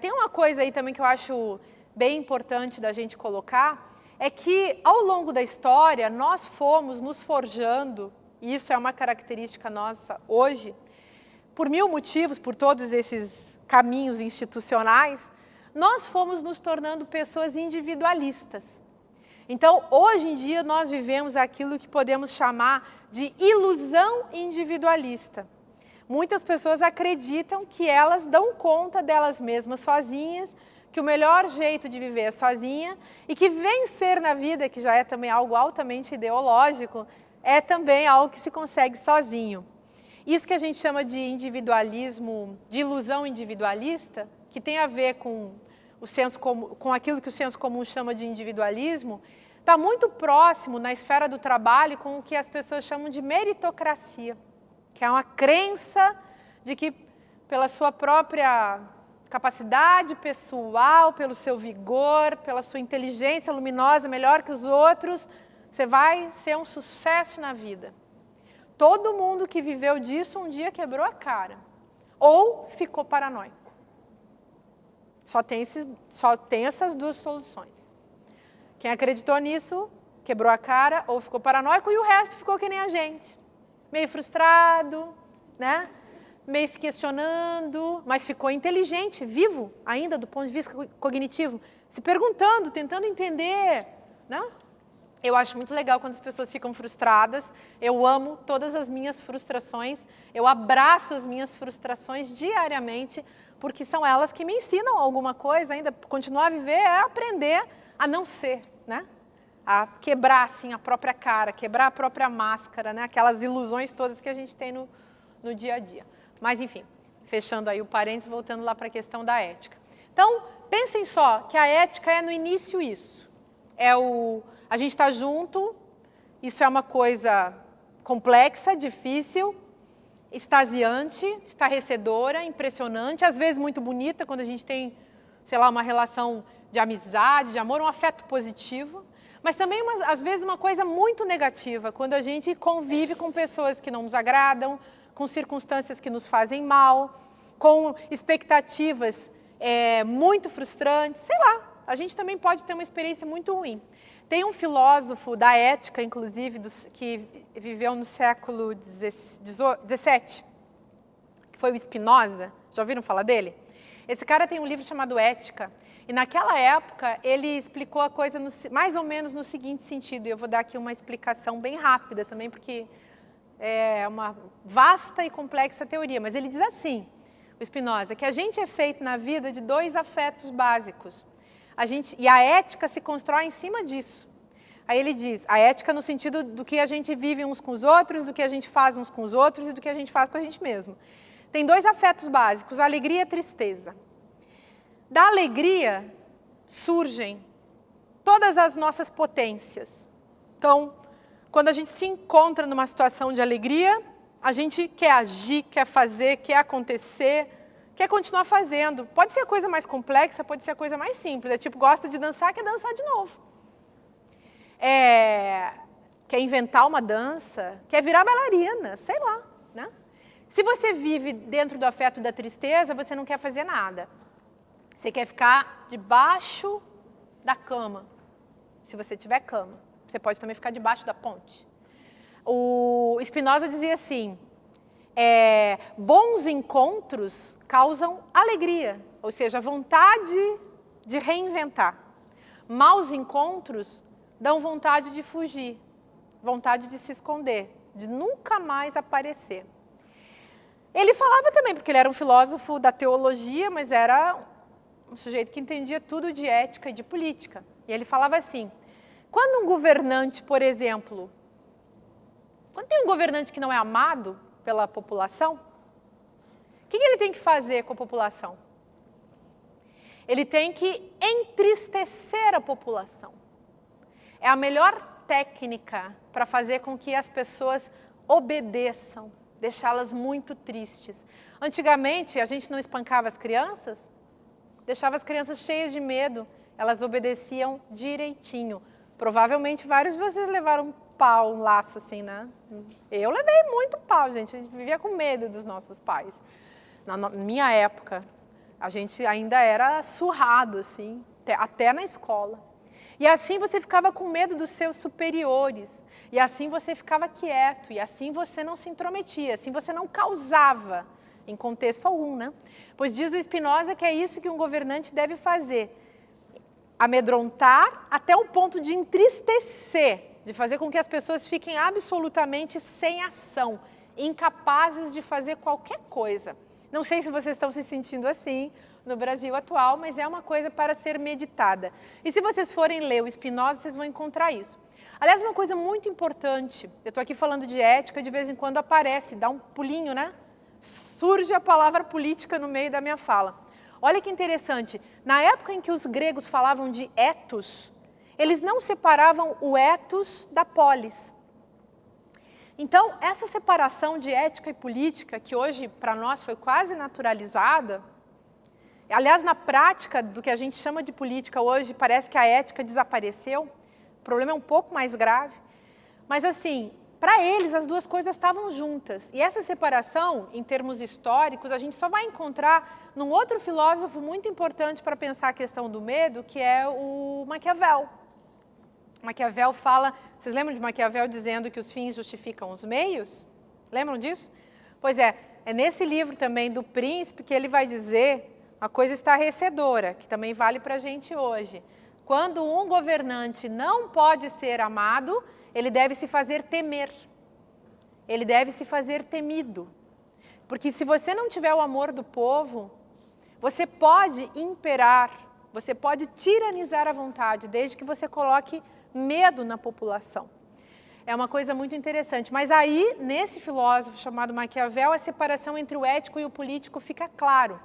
tem uma coisa aí também que eu acho bem importante da gente colocar, é que ao longo da história nós fomos nos forjando, e isso é uma característica nossa hoje, por 1000 motivos, por todos esses caminhos institucionais, nós fomos nos tornando pessoas individualistas. Então, hoje em dia, nós vivemos aquilo que podemos chamar de ilusão individualista. Muitas pessoas acreditam que elas dão conta delas mesmas sozinhas, que o melhor jeito de viver é sozinha e que vencer na vida, que já é também algo altamente ideológico, é também algo que se consegue sozinho. Isso que a gente chama de individualismo, de ilusão individualista, que tem a ver com com aquilo que o senso comum chama de individualismo, está muito próximo na esfera do trabalho com o que as pessoas chamam de meritocracia, que é uma crença de que pela sua própria capacidade pessoal, pelo seu vigor, pela sua inteligência luminosa, melhor que os outros, você vai ser um sucesso na vida. Todo mundo que viveu disso um dia quebrou a cara ou ficou paranoico. Só tem essas duas soluções. Quem acreditou nisso, quebrou a cara ou ficou paranoico e o resto ficou que nem a gente. Meio frustrado, né? Meio se questionando, mas ficou inteligente, vivo ainda do ponto de vista cognitivo, se perguntando, tentando entender, né? Eu acho muito legal quando as pessoas ficam frustradas, eu amo todas as minhas frustrações, eu abraço as minhas frustrações diariamente, porque são elas que me ensinam alguma coisa ainda, continuar a viver é aprender a não ser, né? A quebrar assim, a própria cara, quebrar a própria máscara, né? Aquelas ilusões todas que a gente tem no dia a dia. Mas, enfim, fechando aí o parênteses, voltando lá para a questão da ética. Então, pensem só que a ética é no início isso. A gente está junto, isso é uma coisa complexa, difícil, extasiante, estarrecedora, impressionante, às vezes muito bonita, quando a gente tem, sei lá, uma relação de amizade, de amor, um afeto positivo. Mas também, às vezes, uma coisa muito negativa, quando a gente convive com pessoas que não nos agradam, com circunstâncias que nos fazem mal, com expectativas muito frustrantes, sei lá, a gente também pode ter uma experiência muito ruim. Tem um filósofo da ética, inclusive, que viveu no século XVII, que foi o Spinoza, já ouviram falar dele? Esse cara tem um livro chamado Ética, e naquela época ele explicou a coisa mais ou menos no seguinte sentido, e eu vou dar aqui uma explicação bem rápida também, porque é uma vasta e complexa teoria, mas ele diz assim, o Spinoza, que a gente é feito na vida de 2 afetos básicos. E a ética se constrói em cima disso. Aí ele diz, a ética no sentido do que a gente vive uns com os outros, do que a gente faz uns com os outros e do que a gente faz com a gente mesmo. Tem 2 afetos básicos, a alegria e a tristeza. Da alegria surgem todas as nossas potências. Então, quando a gente se encontra numa situação de alegria, a gente quer agir, quer fazer, quer acontecer, quer continuar fazendo. Pode ser a coisa mais complexa, pode ser a coisa mais simples. É tipo, gosta de dançar, quer dançar de novo. Quer inventar uma dança, quer virar bailarina, sei lá, né? Se você vive dentro do afeto da tristeza, você não quer fazer nada. Você quer ficar debaixo da cama, se você tiver cama. Você pode também ficar debaixo da ponte. O Spinoza dizia assim, bons encontros causam alegria, ou seja, vontade de reinventar. Maus encontros dão vontade de fugir, vontade de se esconder, de nunca mais aparecer. Ele falava também, porque ele era um filósofo da teologia, mas era um sujeito que entendia tudo de ética e de política. E ele falava assim, quando um governante, por exemplo, quando tem um governante que não é amado pela população, o que ele tem que fazer com a população? Ele tem que entristecer a população. É a melhor técnica para fazer com que as pessoas obedeçam, deixá-las muito tristes. Antigamente, a gente não espancava as crianças, deixava as crianças cheias de medo, elas obedeciam direitinho. Provavelmente vários de vocês levaram um pau, um laço assim, né? Eu levei muito pau, gente, a gente vivia com medo dos nossos pais. Na minha época, a gente ainda era surrado, assim, até na escola. E assim você ficava com medo dos seus superiores, e assim você ficava quieto, e assim você não se intrometia, assim você não causava em contexto algum, né? Pois diz o Spinoza que é isso que um governante deve fazer, amedrontar até o ponto de entristecer, de fazer com que as pessoas fiquem absolutamente sem ação, incapazes de fazer qualquer coisa. Não sei se vocês estão se sentindo assim no Brasil atual, mas é uma coisa para ser meditada. E se vocês forem ler o Spinoza, vocês vão encontrar isso. Aliás, uma coisa muito importante, eu estou aqui falando de ética, de vez em quando aparece, dá um pulinho, né? Surge a palavra política no meio da minha fala. Olha que interessante, na época em que os gregos falavam de ethos, eles não separavam o ethos da polis. Então, essa separação de ética e política, que hoje para nós foi quase naturalizada, aliás, na prática do que a gente chama de política hoje, parece que a ética desapareceu, o problema é um pouco mais grave, mas assim, para eles as duas coisas estavam juntas. E essa separação, em termos históricos, a gente só vai encontrar num outro filósofo muito importante para pensar a questão do medo, que é o Maquiavel. Maquiavel fala, vocês lembram de Maquiavel dizendo que os fins justificam os meios? Lembram disso? Pois é nesse livro também do Príncipe que ele vai dizer uma coisa estarrecedora, que também vale para a gente hoje. Quando um governante não pode ser amado, ele deve se fazer temer. Ele deve se fazer temido. Porque se você não tiver o amor do povo, você pode imperar, você pode tiranizar a vontade, desde que você coloque medo na população. É uma coisa muito interessante. Mas aí, nesse filósofo chamado Maquiavel, a separação entre o ético e o político fica claro.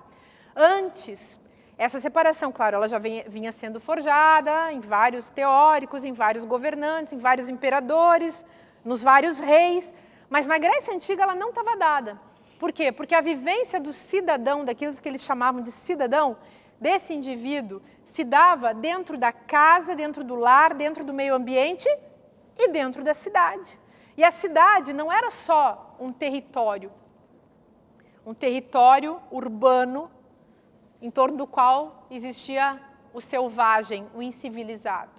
Antes, essa separação, claro, ela já vinha sendo forjada em vários teóricos, em vários governantes, em vários imperadores, nos vários reis, mas na Grécia Antiga ela não estava dada. Por quê? Porque a vivência do cidadão, daquilo que eles chamavam de cidadão, desse indivíduo, se dava dentro da casa, dentro do lar, dentro do meio ambiente e dentro da cidade. E a cidade não era só um território urbano, em torno do qual existia o selvagem, o incivilizado.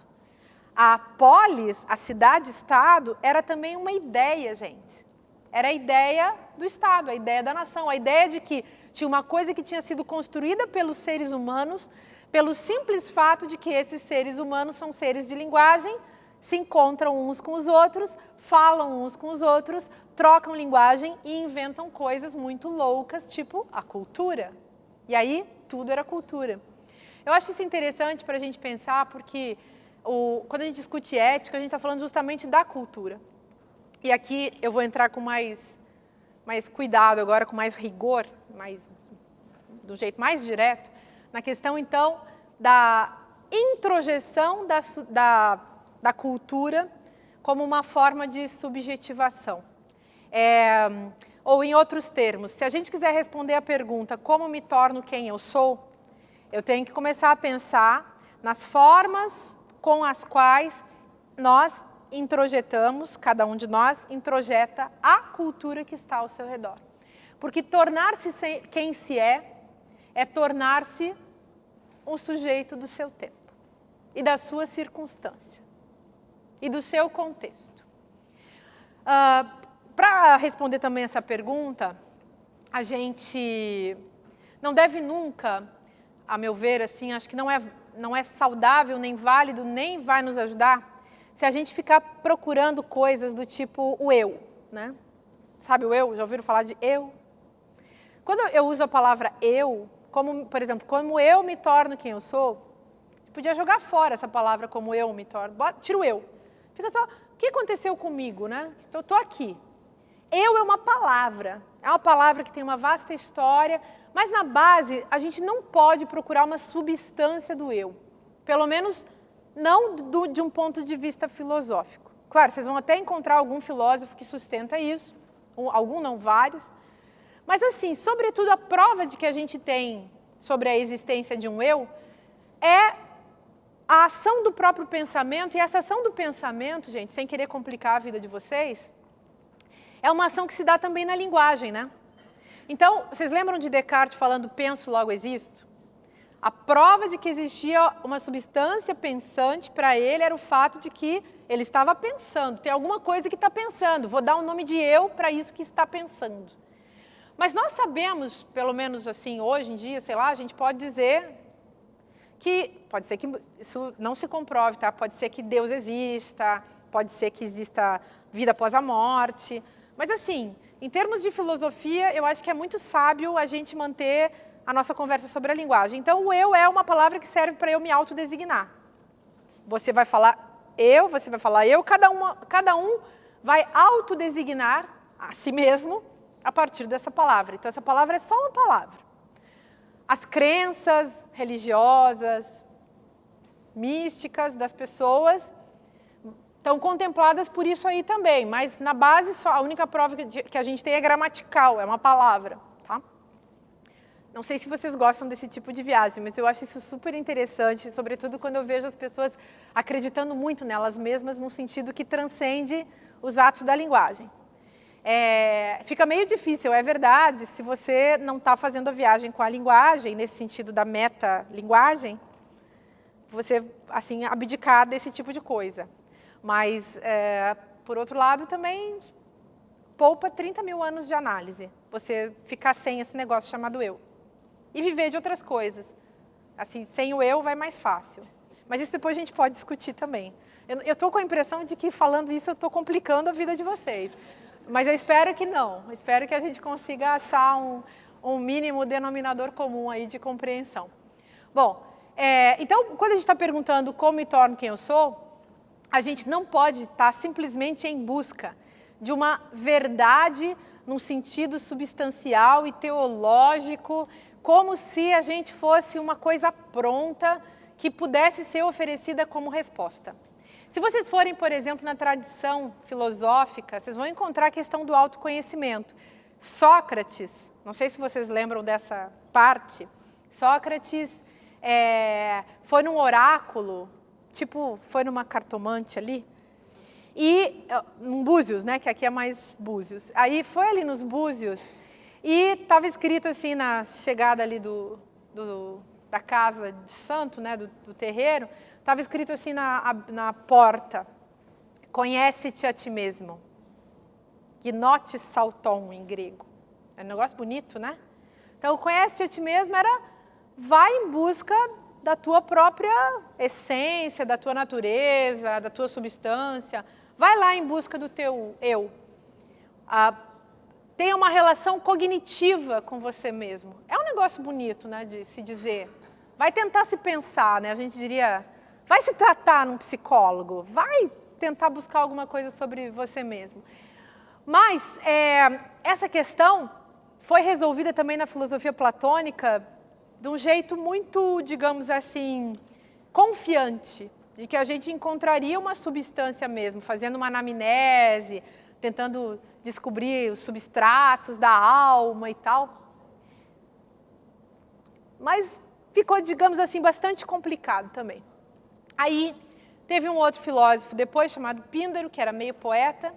A polis, a cidade-estado, era também uma ideia, gente. Era a ideia do Estado, a ideia da nação, a ideia de que tinha uma coisa que tinha sido construída pelos seres humanos, pelo simples fato de que esses seres humanos são seres de linguagem, se encontram uns com os outros, falam uns com os outros, trocam linguagem e inventam coisas muito loucas, tipo a cultura. E aí, tudo era cultura. Eu acho isso interessante para a gente pensar, porque quando a gente discute ética, a gente está falando justamente da cultura. E aqui eu vou entrar com mais cuidado agora, com mais rigor, do jeito mais direto, na questão, então, da introjeção da cultura como uma forma de subjetivação. Ou, em outros termos, se a gente quiser responder a pergunta como me torno quem eu sou, eu tenho que começar a pensar nas formas com as quais nós introjetamos, cada um de nós introjeta a cultura que está ao seu redor. Porque tornar-se quem se é tornar-se um sujeito do seu tempo e da sua circunstância e do seu contexto. Para responder também essa pergunta, a gente não deve nunca, a meu ver, assim, acho que não é saudável, nem válido, nem vai nos ajudar se a gente ficar procurando coisas do tipo o eu, né? Sabe o eu? Já ouviram falar de eu? Quando eu uso a palavra eu, como, por exemplo, como eu me torno quem eu sou, podia jogar fora essa palavra como eu me torno. Tira o eu. Fica só, o que aconteceu comigo, né? Então, eu estou aqui. Eu é uma palavra que tem uma vasta história, mas na base a gente não pode procurar uma substância do eu. Pelo menos não de um ponto de vista filosófico. Claro, vocês vão até encontrar algum filósofo que sustenta isso, algum não, vários. Mas assim, sobretudo a prova de que a gente tem sobre a existência de um eu é a ação do próprio pensamento, e essa ação do pensamento, gente, sem querer complicar a vida de vocês, é uma ação que se dá também na linguagem, né? Então, vocês lembram de Descartes falando penso, logo existo? A prova de que existia uma substância pensante para ele era o fato de que ele estava pensando. Tem alguma coisa que está pensando. Vou dar o nome de eu para isso que está pensando. Mas nós sabemos, pelo menos assim, hoje em dia, sei lá, a gente pode dizer que, pode ser que isso não se comprove, tá? Pode ser que Deus exista, pode ser que exista vida após a morte. Mas assim, em termos de filosofia, eu acho que é muito sábio a gente manter a nossa conversa sobre a linguagem. Então, o eu é uma palavra que serve para eu me autodesignar. Você vai falar eu, você vai falar eu, cada um vai autodesignar a si mesmo a partir dessa palavra. Então, essa palavra é só uma palavra. As crenças religiosas, místicas das pessoas estão contempladas por isso aí também, mas na base só a única prova que a gente tem é gramatical, é uma palavra. Tá? Não sei se vocês gostam desse tipo de viagem, mas eu acho isso super interessante, sobretudo quando eu vejo as pessoas acreditando muito nelas mesmas, num sentido que transcende os atos da linguagem. Fica meio difícil, é verdade, se você não está fazendo a viagem com a linguagem, nesse sentido da metalinguagem, você, assim, abdicar desse tipo de coisa. Mas, por outro lado, também poupa 30 mil anos de análise, você ficar sem esse negócio chamado eu. E viver de outras coisas. Assim, sem o eu vai mais fácil. Mas isso depois a gente pode discutir também. Eu estou com a impressão de que, falando isso, eu estou complicando a vida de vocês. Mas eu espero que não. Eu espero que a gente consiga achar um mínimo denominador comum aí de compreensão. Bom, então, quando a gente está perguntando como me torno quem eu sou, a gente não pode estar simplesmente em busca de uma verdade num sentido substancial e teológico, como se a gente fosse uma coisa pronta que pudesse ser oferecida como resposta. Se vocês forem, por exemplo, na tradição filosófica, vocês vão encontrar a questão do autoconhecimento. Sócrates, não sei se vocês lembram dessa parte, Sócrates foi num oráculo, tipo, foi numa cartomante ali, e em Búzios, né, que aqui é mais Búzios. Aí foi ali nos Búzios e estava escrito assim na chegada ali da casa de santo, né, do terreiro, estava escrito assim na porta, conhece-te a ti mesmo. Gnotes salton em grego. É um negócio bonito, né? Então, conhece-te a ti mesmo era vai em busca da tua própria essência, da tua natureza, da tua substância. Vai lá em busca do teu eu. Tenha uma relação cognitiva com você mesmo. É um negócio bonito, né, de se dizer. Vai tentar se pensar, né? A gente diria, vai se tratar num psicólogo, vai tentar buscar alguma coisa sobre você mesmo. Mas essa questão foi resolvida também na filosofia platônica de um jeito muito, digamos assim, confiante, de que a gente encontraria uma substância mesmo, fazendo uma anamnese, tentando descobrir os substratos da alma e tal. Mas ficou, digamos assim, bastante complicado também. Aí teve um outro filósofo depois, chamado Píndaro, que era meio poeta,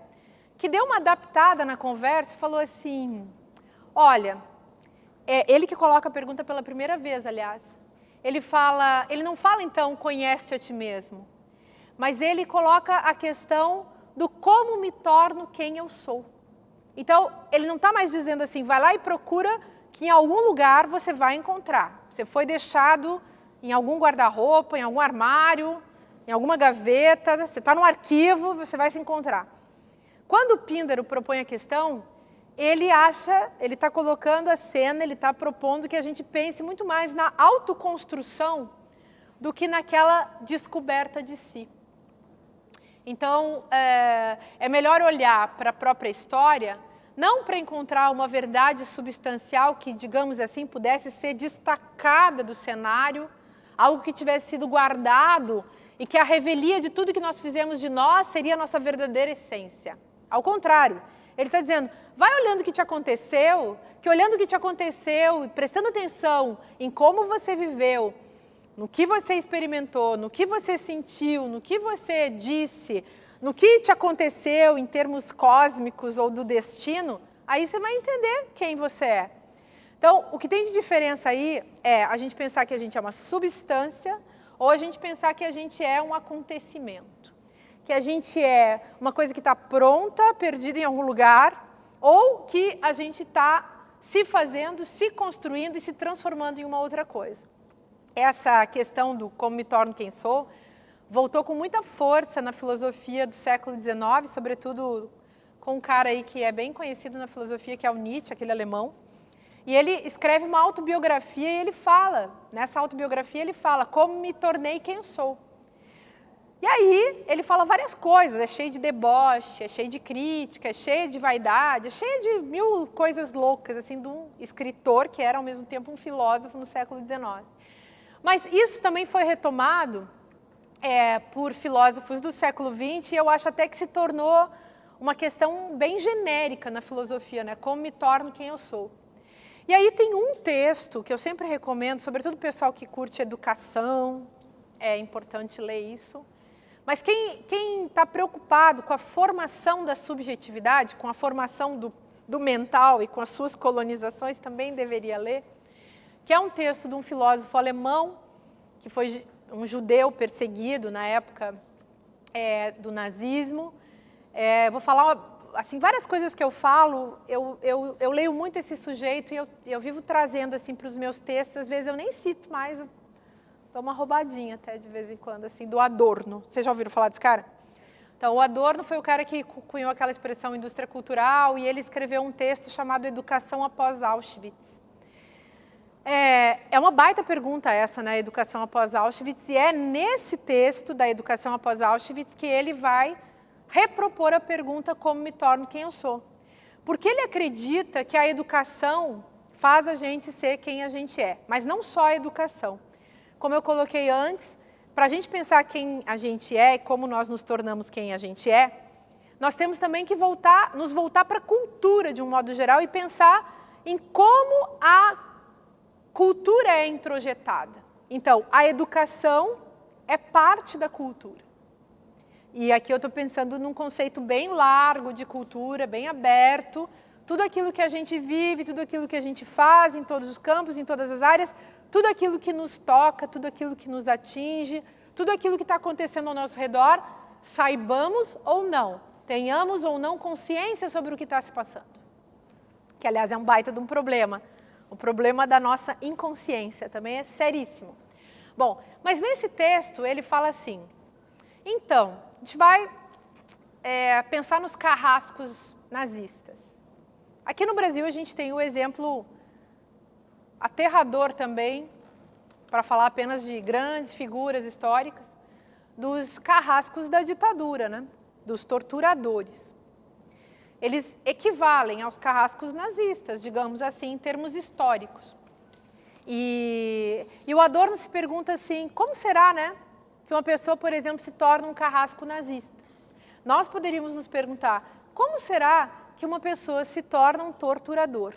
que deu uma adaptada na conversa e falou assim, olha, ele que coloca a pergunta pela primeira vez, aliás, ele não fala então, conhece a ti mesmo, mas ele coloca a questão do como me torno quem eu sou. Então, ele não está mais dizendo assim, vai lá e procura que em algum lugar você vai encontrar. Você foi deixado em algum guarda-roupa, em algum armário, em alguma gaveta, você está no arquivo, você vai se encontrar. Quando o Píndaro propõe a questão, ele está colocando a cena, ele está propondo que a gente pense muito mais na autoconstrução do que naquela descoberta de si. Então, é melhor olhar para a própria história, não para encontrar uma verdade substancial que, digamos assim, pudesse ser destacada do cenário, algo que tivesse sido guardado e que a revelia de tudo que nós fizemos de nós seria a nossa verdadeira essência. Ao contrário, ele está dizendo, vai olhando o que te aconteceu, que olhando o que te aconteceu e prestando atenção em como você viveu, no que você experimentou, no que você sentiu, no que você disse, no que te aconteceu em termos cósmicos ou do destino, aí você vai entender quem você é. Então, o que tem de diferença aí é a gente pensar que a gente é uma substância ou a gente pensar que a gente é um acontecimento. Que a gente é uma coisa que está pronta, perdida em algum lugar, ou que a gente está se fazendo, se construindo e se transformando em uma outra coisa. Essa questão do como me torno quem sou, voltou com muita força na filosofia do século XIX, sobretudo com um cara aí que é bem conhecido na filosofia, que é o Nietzsche, aquele alemão. E ele escreve uma autobiografia e ele fala, nessa autobiografia ele fala, como me tornei quem eu sou. E aí ele fala várias coisas, é cheio de deboche, é cheio de crítica, é cheio de vaidade, é cheio de mil coisas loucas, assim, de um escritor que era ao mesmo tempo um filósofo no século XIX. Mas isso também foi retomado por filósofos do século XX e eu acho até que se tornou uma questão bem genérica na filosofia, né? Como me torno quem eu sou. E aí tem um texto que eu sempre recomendo, sobretudo o pessoal que curte educação, é importante ler isso. Mas quem está preocupado com a formação da subjetividade, com a formação do mental e com as suas colonizações, também deveria ler, que é um texto de um filósofo alemão, que foi um judeu perseguido na época do nazismo. Vou falar assim, várias coisas que eu falo, eu leio muito esse sujeito e eu vivo trazendo assim, para os meus textos, às vezes eu nem cito mais, eu dou uma roubadinha até de vez em quando, assim, do Adorno. Vocês já ouviram falar desse cara? Então, o Adorno foi o cara que cunhou aquela expressão indústria cultural e ele escreveu um texto chamado Educação após Auschwitz. É uma baita pergunta essa, né, educação após Auschwitz, e é nesse texto da educação após Auschwitz que ele vai repropor a pergunta como me torno quem eu sou. Porque ele acredita que a educação faz a gente ser quem a gente é, mas não só a educação. Como eu coloquei antes, para a gente pensar quem a gente é e como nós nos tornamos quem a gente é, nós temos também que nos voltar para a cultura de um modo geral e pensar em como a cultura é introjetada. Então, a educação é parte da cultura. E aqui eu estou pensando num conceito bem largo de cultura, bem aberto. Tudo aquilo que a gente vive, tudo aquilo que a gente faz em todos os campos, em todas as áreas, tudo aquilo que nos toca, tudo aquilo que nos atinge, tudo aquilo que está acontecendo ao nosso redor, saibamos ou não, tenhamos ou não consciência sobre o que está se passando. Que, aliás, é um baita de um problema. O problema da nossa inconsciência também é seríssimo. Bom, mas nesse texto ele fala assim, então, a gente vai pensar nos carrascos nazistas. Aqui no Brasil a gente tem o exemplo aterrador também, para falar apenas de grandes figuras históricas, dos carrascos da ditadura, né? Dos torturadores. Eles equivalem aos carrascos nazistas, digamos assim, em termos históricos. E o Adorno se pergunta assim, como será, né, que uma pessoa, por exemplo, se torna um carrasco nazista? Nós poderíamos nos perguntar, como será que uma pessoa se torna um torturador?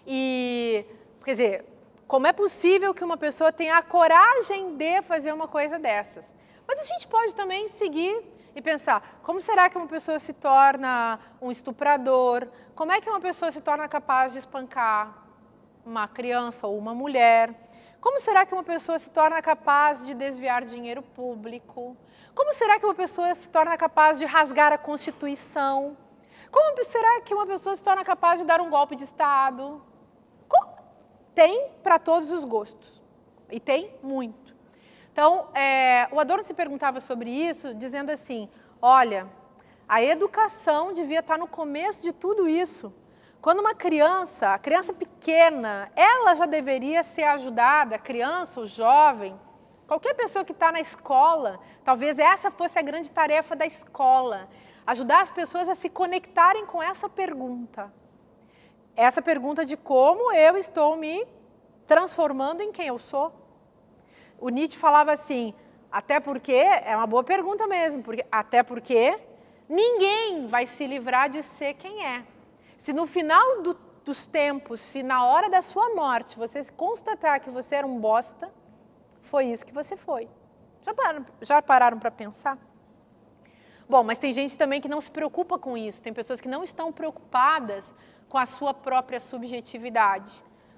E, quer dizer, como é possível que uma pessoa tenha a coragem de fazer uma coisa dessas? Mas a gente pode também seguir e pensar, como será que uma pessoa se torna um estuprador? Como é que uma pessoa se torna capaz de espancar uma criança ou uma mulher? Como será que uma pessoa se torna capaz de desviar dinheiro público? Como será que uma pessoa se torna capaz de rasgar a Constituição? Como será que uma pessoa se torna capaz de dar um golpe de Estado? Tem para todos os gostos, e tem muito. Então, o Adorno se perguntava sobre isso, dizendo assim, olha, a educação devia estar no começo de tudo isso. Quando uma criança, a criança pequena, ela já deveria ser ajudada, a criança, o jovem, qualquer pessoa que está na escola, talvez essa fosse a grande tarefa da escola, ajudar as pessoas a se conectarem com essa pergunta. Essa pergunta de como eu estou me transformando em quem eu sou. O Nietzsche falava assim, até porque, é uma boa pergunta mesmo, até porque ninguém vai se livrar de ser quem é. Se no final dos tempos, se na hora da sua morte, você constatar que você era um bosta, foi isso que você foi. Já pararam para pensar? Bom, mas tem gente também que não se preocupa com isso. Tem pessoas que não estão preocupadas com a sua própria subjetividade,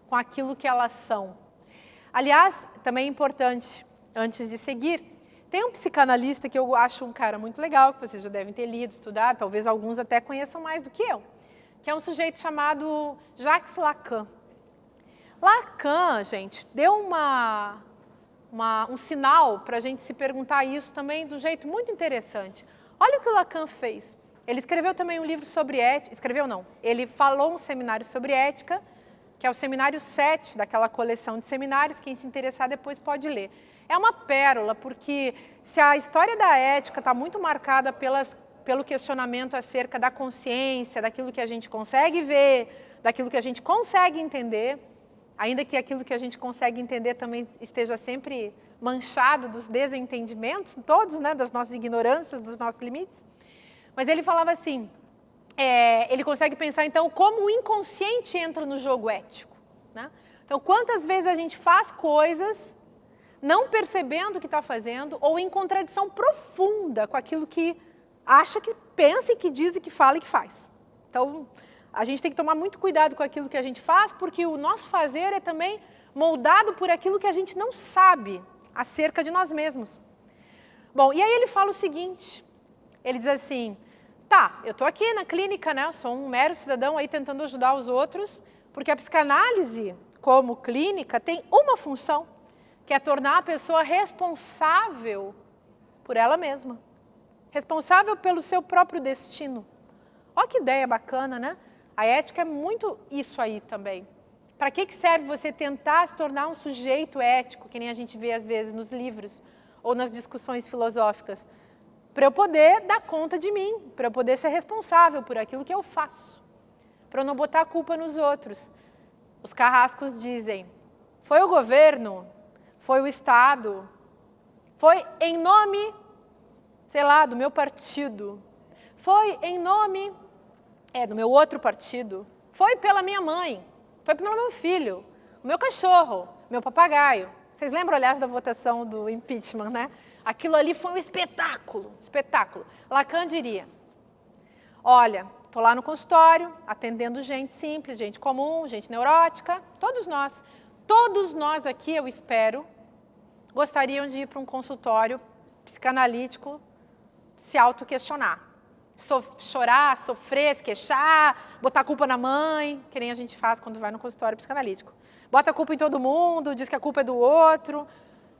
com aquilo que elas são. Aliás, também é importante, antes de seguir, tem um psicanalista que eu acho um cara muito legal, que vocês já devem ter lido, estudado, talvez alguns até conheçam mais do que eu, que é um sujeito chamado Jacques Lacan. Lacan, gente, deu um sinal para a gente se perguntar isso também de um jeito muito interessante. Olha o que o Lacan fez. Ele escreveu também um livro sobre ética, escreveu não, ele falou um seminário sobre ética, que é o seminário 7 daquela coleção de seminários, quem se interessar depois pode ler. É uma pérola, porque se a história da ética está muito marcada pelo questionamento acerca da consciência, daquilo que a gente consegue ver, daquilo que a gente consegue entender, ainda que aquilo que a gente consegue entender também esteja sempre manchado dos desentendimentos, todos, né, das nossas ignorâncias, dos nossos limites. Mas ele falava assim, ele consegue pensar então como o inconsciente entra no jogo ético, né? Então quantas vezes a gente faz coisas não percebendo o que está fazendo ou em contradição profunda com aquilo que acha, que pensa, e que diz, e que fala e que faz. Então a gente tem que tomar muito cuidado com aquilo que a gente faz, porque o nosso fazer é também moldado por aquilo que a gente não sabe acerca de nós mesmos. Bom, e aí ele fala o seguinte, ele diz assim, tá, eu estou aqui na clínica, né, eu sou um mero cidadão aí tentando ajudar os outros, porque a psicanálise, como clínica, tem uma função, que é tornar a pessoa responsável por ela mesma, responsável pelo seu próprio destino. Olha que ideia bacana, né? A ética é muito isso aí também. Para que serve você tentar se tornar um sujeito ético, que nem a gente vê às vezes nos livros ou nas discussões filosóficas? Para eu poder dar conta de mim, para eu poder ser responsável por aquilo que eu faço, para eu não botar a culpa nos outros. Os carrascos dizem, foi o governo, foi o Estado, foi em nome, sei lá, do meu partido, foi em nome do meu outro partido, foi pela minha mãe, foi pelo meu filho, o meu cachorro, meu papagaio. Vocês lembram, aliás, da votação do impeachment, né? Aquilo ali foi um espetáculo, espetáculo. Lacan diria, olha, estou lá no consultório, atendendo gente simples, gente comum, gente neurótica, todos nós aqui, eu espero, gostariam de ir para um consultório psicanalítico, se autoquestionar. Chorar, sofrer, se queixar, botar a culpa na mãe, que nem a gente faz quando vai no consultório psicanalítico. Bota a culpa em todo mundo, diz que a culpa é do outro.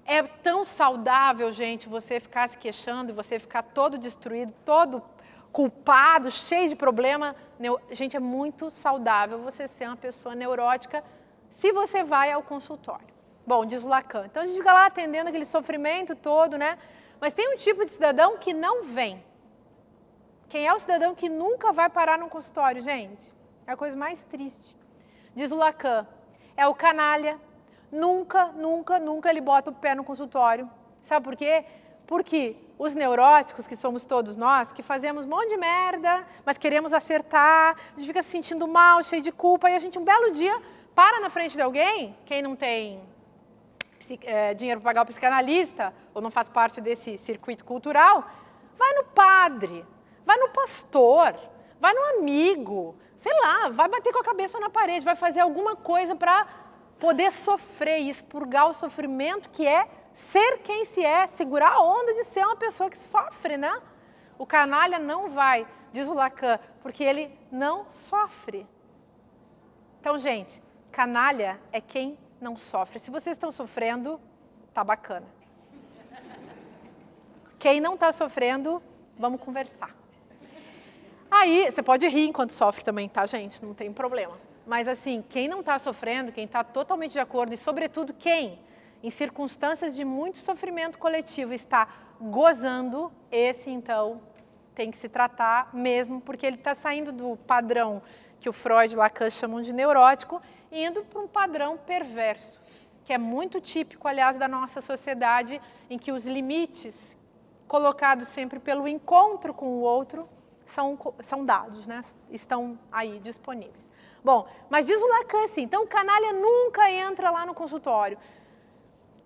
É tão saudável, gente, você ficar se queixando e você ficar todo destruído, todo culpado, cheio de problema. Gente, é muito saudável você ser uma pessoa neurótica se você vai ao consultório. Bom, diz o Lacan. Então a gente fica lá atendendo aquele sofrimento todo, né? Mas tem um tipo de cidadão que não vem. Quem é o cidadão que nunca vai parar num consultório, gente? É a coisa mais triste. Diz o Lacan, é o canalha. Nunca, nunca, nunca ele bota o pé no consultório. Sabe por quê? Porque os neuróticos, que somos todos nós, que fazemos um monte de merda, mas queremos acertar, a gente fica se sentindo mal, cheio de culpa, e a gente um belo dia para na frente de alguém, quem não tem dinheiro para pagar o psicanalista, ou não faz parte desse circuito cultural, vai no padre, vai no pastor, vai no amigo, sei lá, vai bater com a cabeça na parede, vai fazer alguma coisa para poder sofrer e expurgar o sofrimento que é ser quem se é, segurar a onda de ser uma pessoa que sofre, né? O canalha não vai, diz o Lacan, porque ele não sofre. Então, gente, canalha é quem não sofre. Se vocês estão sofrendo, tá bacana. Quem não está sofrendo, vamos conversar. Aí, você pode rir enquanto sofre também, tá, gente? Não tem problema. Mas, assim, quem não está sofrendo, quem está totalmente de acordo, e, sobretudo, quem, em circunstâncias de muito sofrimento coletivo, está gozando, esse, então, tem que se tratar mesmo, porque ele está saindo do padrão que o Freud e Lacan chamam de neurótico, indo para um padrão perverso, que é muito típico, aliás, da nossa sociedade, em que os limites colocados sempre pelo encontro com o outro são dados, né? Estão aí disponíveis. Bom, mas diz o Lacan assim, então o canalha nunca entra lá no consultório.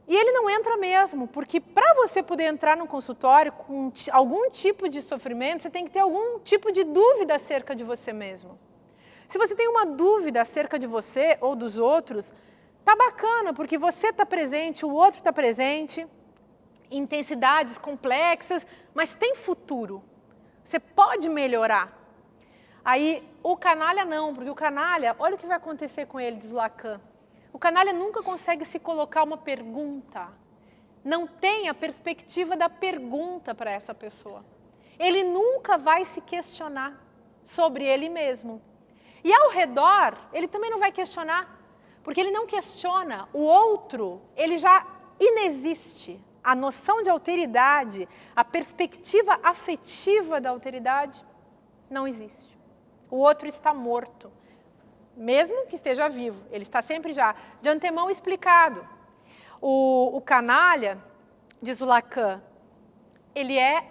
E ele não entra mesmo, porque para você poder entrar no consultório com algum tipo de sofrimento, você tem que ter algum tipo de dúvida acerca de você mesmo. Se você tem uma dúvida acerca de você ou dos outros, tá bacana, porque você está presente, o outro está presente, intensidades complexas, mas tem futuro. Você pode melhorar. Aí, o canalha não, porque o canalha, olha o que vai acontecer com ele, diz Lacan. O canalha nunca consegue se colocar uma pergunta. Não tem a perspectiva da pergunta para essa pessoa. Ele nunca vai se questionar sobre ele mesmo. E ao redor, ele também não vai questionar, porque ele não questiona. O outro, ele já inexiste. A noção de alteridade, a perspectiva afetiva da alteridade, não existe. O outro está morto, mesmo que esteja vivo. Ele está sempre já de antemão explicado. O canalha, diz o Lacan, ele é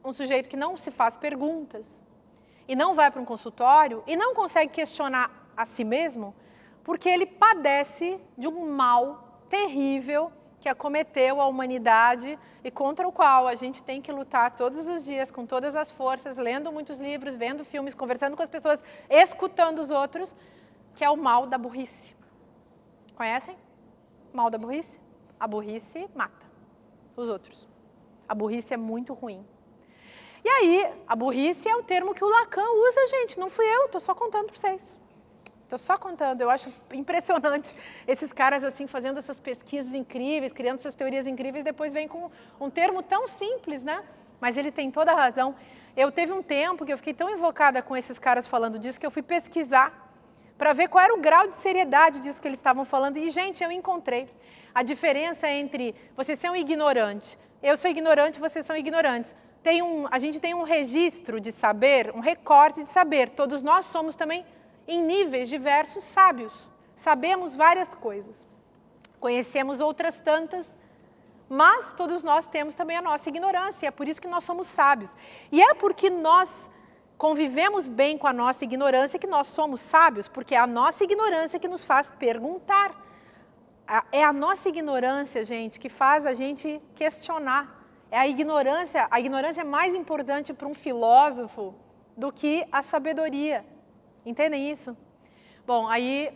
um sujeito que não se faz perguntas, e não vai para um consultório, e não consegue questionar a si mesmo, porque ele padece de um mal terrível que acometeu a humanidade e contra o qual a gente tem que lutar todos os dias, com todas as forças, lendo muitos livros, vendo filmes, conversando com as pessoas, escutando os outros, que é o mal da burrice. Conhecem? Mal da burrice? A burrice mata os outros. A burrice é muito ruim. E aí, a burrice é o termo que o Lacan usa, gente. Não fui eu, estou só contando para vocês. Estou só contando. Eu acho impressionante esses caras assim fazendo essas pesquisas incríveis, criando essas teorias incríveis, depois vem com um termo tão simples, né? Mas ele tem toda a razão. Eu teve um tempo que eu fiquei tão invocada com esses caras falando disso que eu fui pesquisar para ver qual era o grau de seriedade disso que eles estavam falando. E, gente, eu encontrei a diferença entre você ser um ignorante, eu sou ignorante, vocês são ignorantes. A gente tem um registro de saber, um recorte de saber. Todos nós somos também, em níveis diversos, sábios. Sabemos várias coisas. Conhecemos outras tantas, mas todos nós temos também a nossa ignorância. É por isso que nós somos sábios. E é porque nós convivemos bem com a nossa ignorância que nós somos sábios, porque é a nossa ignorância que nos faz perguntar. É a nossa ignorância, gente, que faz a gente questionar. É a ignorância é mais importante para um filósofo do que a sabedoria. Entendem isso? Bom, aí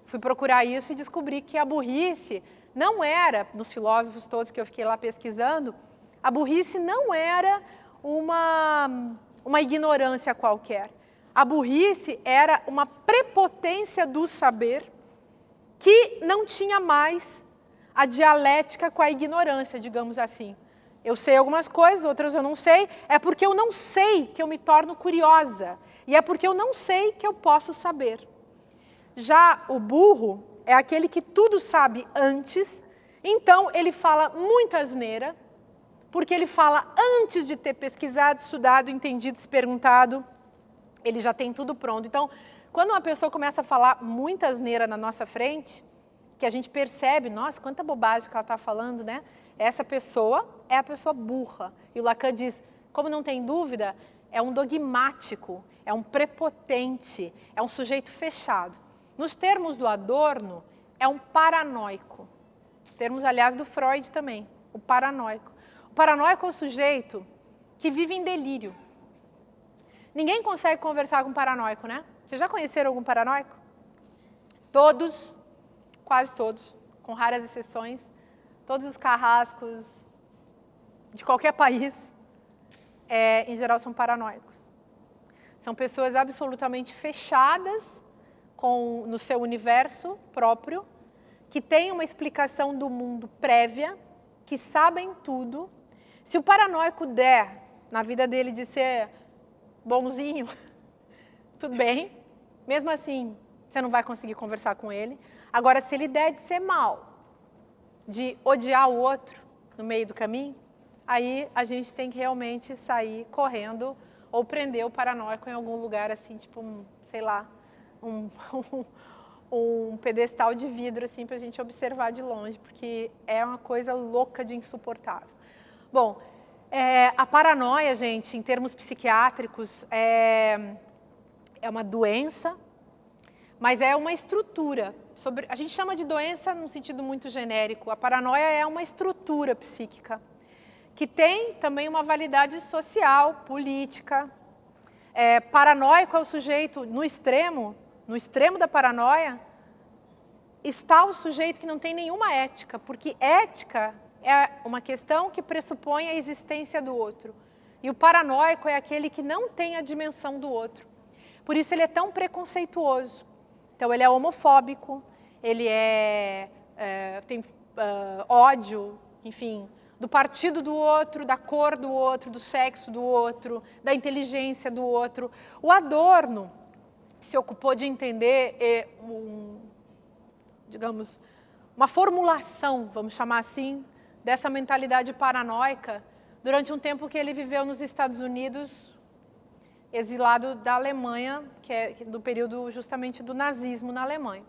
fui procurar isso e descobri que a burrice não era, nos filósofos todos que eu fiquei lá pesquisando, a burrice não era uma ignorância qualquer. A burrice era uma prepotência do saber que não tinha mais a dialética com a ignorância, digamos assim. Eu sei algumas coisas, outras eu não sei. É porque eu não sei que eu me torno curiosa. E é porque eu não sei que eu posso saber. Já o burro é aquele que tudo sabe antes, então ele fala muita asneira, porque ele fala antes de ter pesquisado, estudado, entendido, se perguntado, ele já tem tudo pronto. Então, Quando uma pessoa começa a falar muita asneira na nossa frente, que a gente percebe, nossa, quanta bobagem que ela está falando, né? Essa pessoa é a pessoa burra. E o Lacan diz, como não tem dúvida, é um dogmático, é um prepotente, é um sujeito fechado. Nos termos do Adorno, é um paranoico. Termos, aliás, do Freud também, o paranoico. O paranoico é o sujeito que vive em delírio. Ninguém consegue conversar com um paranoico, né? Vocês já conheceram algum paranoico? Todos, quase todos, com raras exceções, todos os carrascos de qualquer país, em geral, são paranoicos. São pessoas absolutamente fechadas no seu universo próprio, que têm uma explicação do mundo prévia, que sabem tudo. Se o paranoico der na vida dele de ser bonzinho, tudo bem. Mesmo assim, você não vai conseguir conversar com ele. Agora, se ele der de ser mal, de odiar o outro no meio do caminho, aí a gente tem que realmente sair correndo ou prender o paranoico em algum lugar assim, tipo, sei lá, um pedestal de vidro assim para a gente observar de longe, porque é uma coisa louca de insuportável. Bom, a paranoia, gente, em termos psiquiátricos, é uma doença, mas é uma estrutura. A gente chama de doença num sentido muito genérico. A paranoia é uma estrutura psíquica, que tem também uma validade social, política. Paranoico é o sujeito, no extremo da paranoia, está o sujeito que não tem nenhuma ética, porque ética é uma questão que pressupõe a existência do outro. E o paranoico é aquele que não tem a dimensão do outro. Por isso ele é tão preconceituoso. Então ele é homofóbico, ele tem ódio, enfim, do partido do outro, da cor do outro, do sexo do outro, da inteligência do outro. O Adorno se ocupou de entender digamos, uma formulação, vamos chamar assim, dessa mentalidade paranoica durante um tempo que ele viveu nos Estados Unidos, exilado da Alemanha, que é do período justamente do nazismo na Alemanha.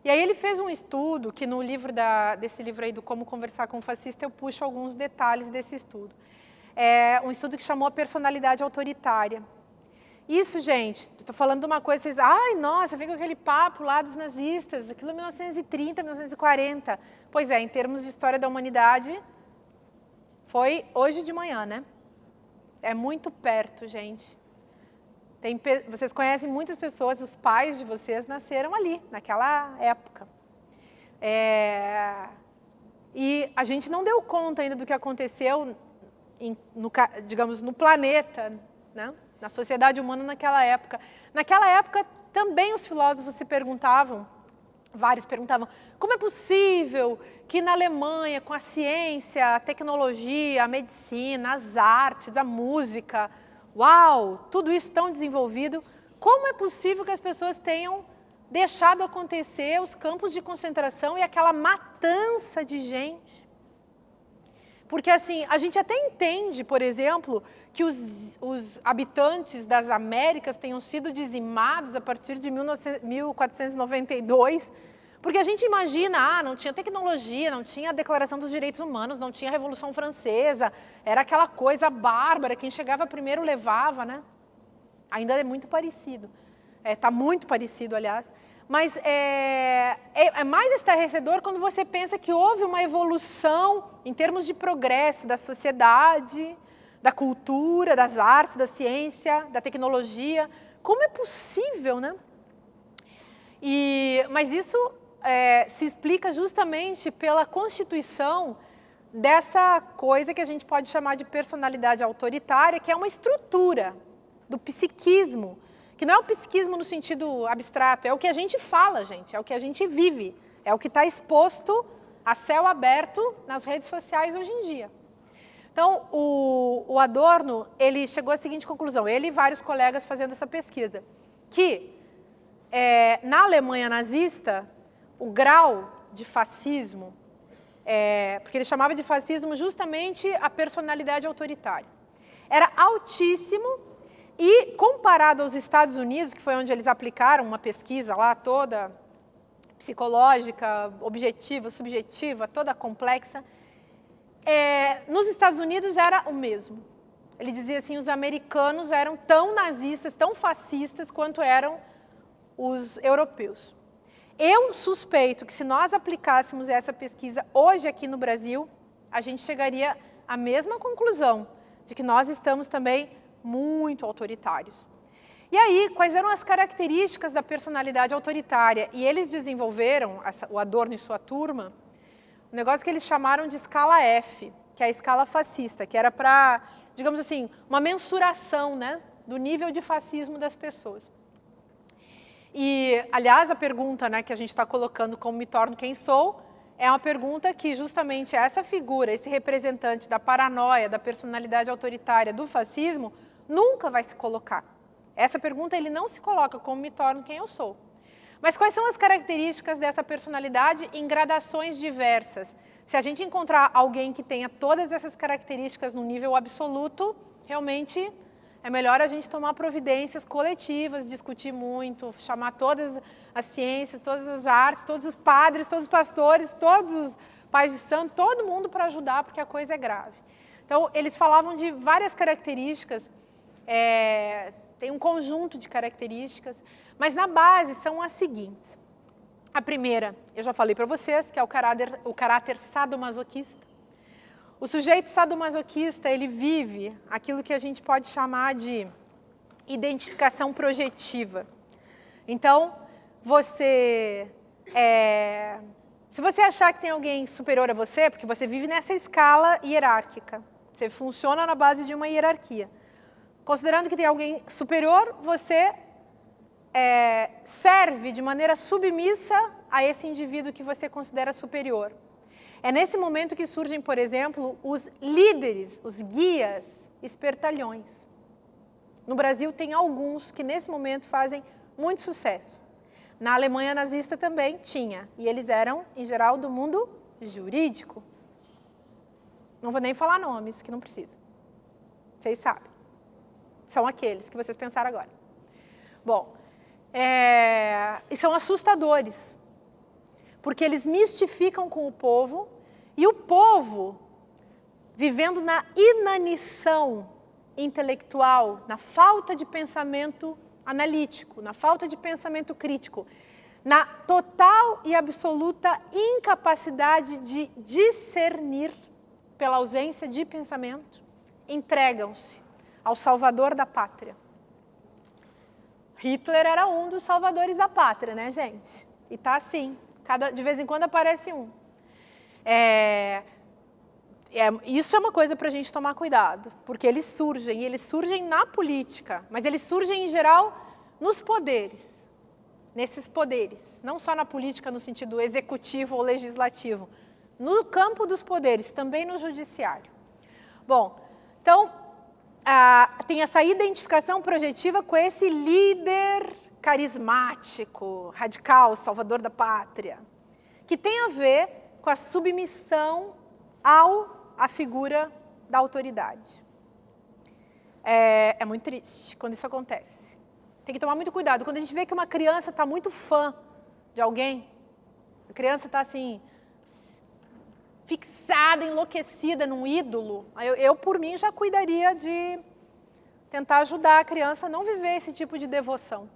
E aí ele fez um estudo, que no livro desse livro aí do Como Conversar com o Fascista, eu puxo alguns detalhes desse estudo. É um estudo que chamou a personalidade autoritária. Isso, gente, estou falando de uma coisa, vocês, ai, nossa, vem com aquele papo lá dos nazistas, aquilo é 1930, 1940. Pois é, em termos de história da humanidade, foi hoje de manhã, né? É muito perto, gente. Vocês conhecem muitas pessoas, os pais de vocês nasceram ali, naquela época. E a gente não deu conta ainda do que aconteceu, digamos, no planeta, né? Na sociedade humana naquela época. Naquela época, também os filósofos se perguntavam, vários perguntavam, como é possível que na Alemanha, com a ciência, a tecnologia, a medicina, as artes, a música, uau, tudo isso tão desenvolvido, como é possível que as pessoas tenham deixado acontecer os campos de concentração e aquela matança de gente? Porque assim, a gente até entende, por exemplo, que os habitantes das Américas tenham sido dizimados a partir de 1492, porque a gente imagina, não tinha tecnologia, não tinha a Declaração dos Direitos Humanos, não tinha a Revolução Francesa, era aquela coisa bárbara, quem chegava primeiro levava, né? Ainda é muito parecido, está muito parecido, aliás. Mas é mais estarrecedor quando você pensa que houve uma evolução em termos de progresso da sociedade, da cultura, das artes, da ciência, da tecnologia. Como é possível, né? Mas isso se explica justamente pela constituição dessa coisa que a gente pode chamar de personalidade autoritária, que é uma estrutura do psiquismo, que não é o psiquismo no sentido abstrato, é o que a gente fala, gente, é o que a gente vive, é o que está exposto a céu aberto nas redes sociais hoje em dia. Então, o Adorno, ele chegou à seguinte conclusão, ele e vários colegas fazendo essa pesquisa, que na Alemanha nazista, o grau de fascismo, porque ele chamava de fascismo justamente a personalidade autoritária, era altíssimo, E comparado aos Estados Unidos, que foi onde eles aplicaram uma pesquisa lá toda psicológica, objetiva, subjetiva, toda complexa, nos Estados Unidos era o mesmo. Ele dizia assim, os americanos eram tão nazistas, tão fascistas quanto eram os europeus. Eu suspeito que se nós aplicássemos essa pesquisa hoje aqui no Brasil, a gente chegaria à mesma conclusão, de que nós estamos também muito autoritários. E aí, quais eram as características da personalidade autoritária? E eles desenvolveram, o Adorno e sua turma, um negócio que eles chamaram de escala F, que é a escala fascista, que era para, digamos assim, uma mensuração, né, do nível de fascismo das pessoas. E, aliás, a pergunta, né, que a gente está colocando como me torno quem sou, é uma pergunta que justamente essa figura, esse representante da paranoia, da personalidade autoritária, do fascismo, nunca vai se colocar. Essa pergunta ele não se coloca como me torno quem eu sou. Mas quais são as características dessa personalidade em gradações diversas? Se a gente encontrar alguém que tenha todas essas características no nível absoluto, realmente é melhor a gente tomar providências coletivas, discutir muito, chamar todas as ciências, todas as artes, todos os padres, todos os pastores, todos os pais de santo, todo mundo para ajudar, porque a coisa é grave. Então, eles falavam de várias características, tem um conjunto de características, mas na base são as seguintes. A primeira, eu já falei para vocês, que é o caráter sadomasoquista. O sujeito sadomasoquista, ele vive aquilo que a gente pode chamar de identificação projetiva. Então, se você achar que tem alguém superior a você, porque você vive nessa escala hierárquica, você funciona na base de uma hierarquia. Considerando que tem alguém superior, você serve de maneira submissa a esse indivíduo que você considera superior. É nesse momento que surgem, por exemplo, os líderes, os guias espertalhões. No Brasil tem alguns que nesse momento fazem muito sucesso. Na Alemanha nazista também tinha, e eles eram, em geral, do mundo jurídico. Não vou nem falar nomes, que não precisa. Vocês sabem. São aqueles que vocês pensaram agora. Bom, e são assustadores, porque eles mistificam com o povo, e o povo, vivendo na inanição intelectual, na falta de pensamento analítico, na falta de pensamento crítico, na total e absoluta incapacidade de discernir pela ausência de pensamento, entregam-se ao salvador da pátria. Hitler era um dos salvadores da pátria, né, gente? E tá assim, de vez em quando aparece um. Isso é uma coisa para a gente tomar cuidado, porque eles surgem na política, mas eles surgem, em geral, nos poderes, nesses poderes, não só na política no sentido executivo ou legislativo, no campo dos poderes, também no judiciário. Bom, então, tem essa identificação projetiva com esse líder carismático, radical, salvador da pátria, que tem a ver com a submissão à figura da autoridade. É muito triste quando isso acontece. Tem que tomar muito cuidado. Quando a gente vê que uma criança está muito fã de alguém, a criança está assim, fixada, enlouquecida num ídolo, eu, por mim, já cuidaria de tentar ajudar a criança a não viver esse tipo de devoção.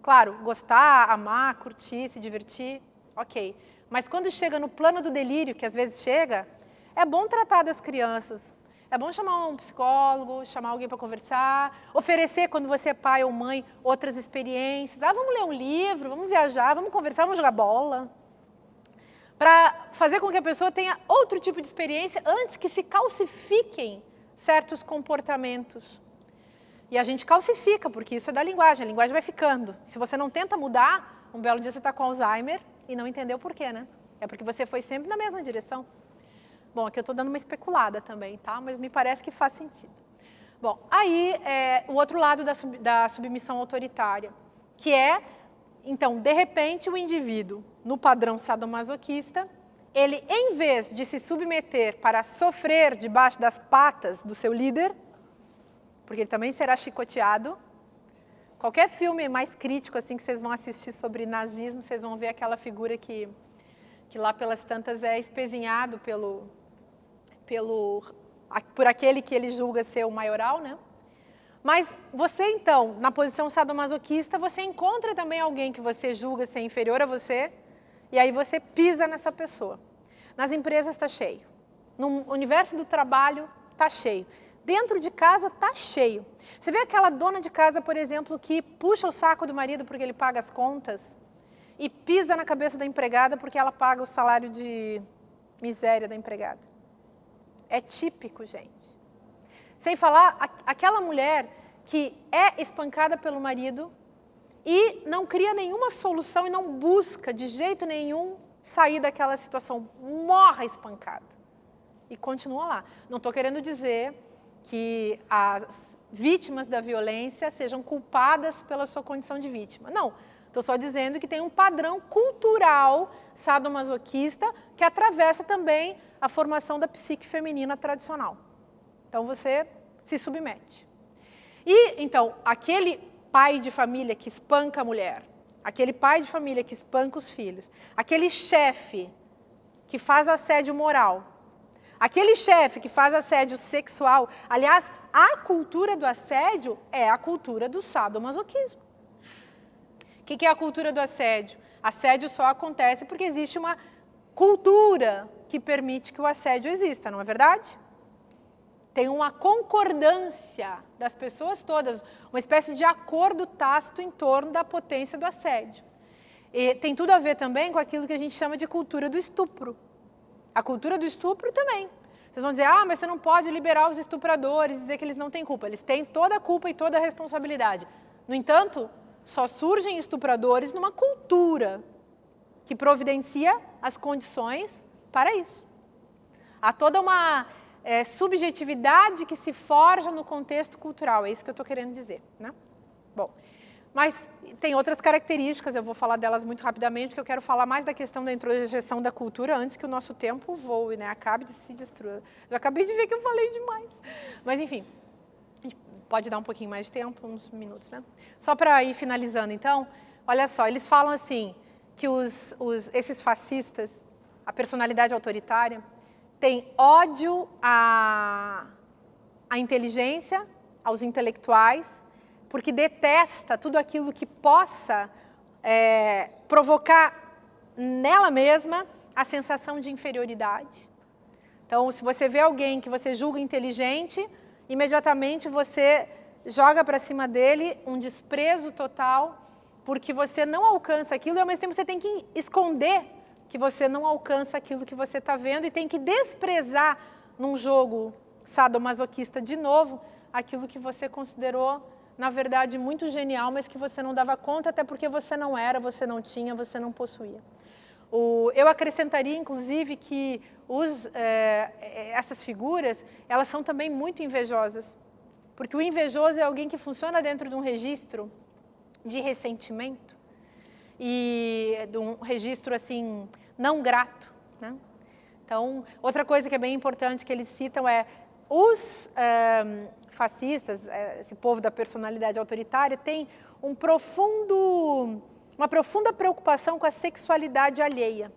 Claro, gostar, amar, curtir, se divertir, ok. Mas quando chega no plano do delírio, que às vezes chega, é bom tratar das crianças. É bom chamar um psicólogo, chamar alguém para conversar, oferecer, quando você é pai ou mãe, outras experiências. Vamos ler um livro, vamos viajar, vamos conversar, vamos jogar bola. Para fazer com que a pessoa tenha outro tipo de experiência antes que se calcifiquem certos comportamentos. E a gente calcifica, porque isso é da linguagem, a linguagem vai ficando. Se você não tenta mudar, um belo dia você está com Alzheimer e não entendeu por quê, né? É porque você foi sempre na mesma direção. Bom, aqui eu estou dando uma especulada também, tá? Mas me parece que faz sentido. Bom, aí o outro lado da submissão autoritária, que é, então, de repente, o indivíduo, no padrão sadomasoquista, ele, em vez de se submeter para sofrer debaixo das patas do seu líder, porque ele também será chicoteado. Qualquer filme mais crítico assim que vocês vão assistir sobre nazismo, vocês vão ver aquela figura que lá pelas tantas é espezinhado por aquele que ele julga ser o maioral, né? Mas você, então, na posição sadomasoquista, você encontra também alguém que você julga ser inferior a você, e aí você pisa nessa pessoa. Nas empresas está cheio. No universo do trabalho está cheio. Dentro de casa está cheio. Você vê aquela dona de casa, por exemplo, que puxa o saco do marido porque ele paga as contas e pisa na cabeça da empregada porque ela paga o salário de miséria da empregada. É típico, gente. Sem falar aquela mulher que é espancada pelo marido e não cria nenhuma solução e não busca de jeito nenhum sair daquela situação, morre espancada e continua lá. Não estou querendo dizer que as vítimas da violência sejam culpadas pela sua condição de vítima. Não, estou só dizendo que tem um padrão cultural sadomasoquista que atravessa também a formação da psique feminina tradicional. Então você se submete. E então, aquele pai de família que espanca a mulher, aquele pai de família que espanca os filhos, aquele chefe que faz assédio moral, aquele chefe que faz assédio sexual, aliás, a cultura do assédio é a cultura do sadomasoquismo. O que é a cultura do assédio? Assédio só acontece porque existe uma cultura que permite que o assédio exista, não é verdade? Tem uma concordância das pessoas todas, uma espécie de acordo tácito em torno da potência do assédio. E tem tudo a ver também com aquilo que a gente chama de cultura do estupro. A cultura do estupro também. Vocês vão dizer, mas você não pode liberar os estupradores, dizer que eles não têm culpa. Eles têm toda a culpa e toda a responsabilidade. No entanto, só surgem estupradores numa cultura que providencia as condições para isso. Há toda uma subjetividade que se forja no contexto cultural, é isso que eu estou querendo dizer, né? Bom, mas tem outras características, eu vou falar delas muito rapidamente, porque eu quero falar mais da questão da introjeção da cultura antes que o nosso tempo voe, né? Acabe de se destruir. Eu acabei de ver que eu falei demais. Mas, enfim, a gente pode dar um pouquinho mais de tempo, uns minutos, né? Só para ir finalizando, então, olha só, eles falam assim, que esses fascistas, a personalidade autoritária, tem ódio à inteligência, aos intelectuais, porque detesta tudo aquilo que possa provocar nela mesma a sensação de inferioridade. Então, se você vê alguém que você julga inteligente, imediatamente você joga para cima dele um desprezo total, porque você não alcança aquilo e, ao mesmo tempo, você tem que esconder que você não alcança aquilo que você está vendo e tem que desprezar num jogo sadomasoquista de novo aquilo que você considerou, na verdade, muito genial, mas que você não dava conta, até porque você não era, você não tinha, você não possuía. Eu acrescentaria, inclusive, que essas figuras, elas são também muito invejosas, porque o invejoso é alguém que funciona dentro de um registro de ressentimento e de um registro, assim, não grato, né? Então, outra coisa que é bem importante que eles citam é os fascistas, esse povo da personalidade autoritária, tem uma profunda preocupação com a sexualidade alheia.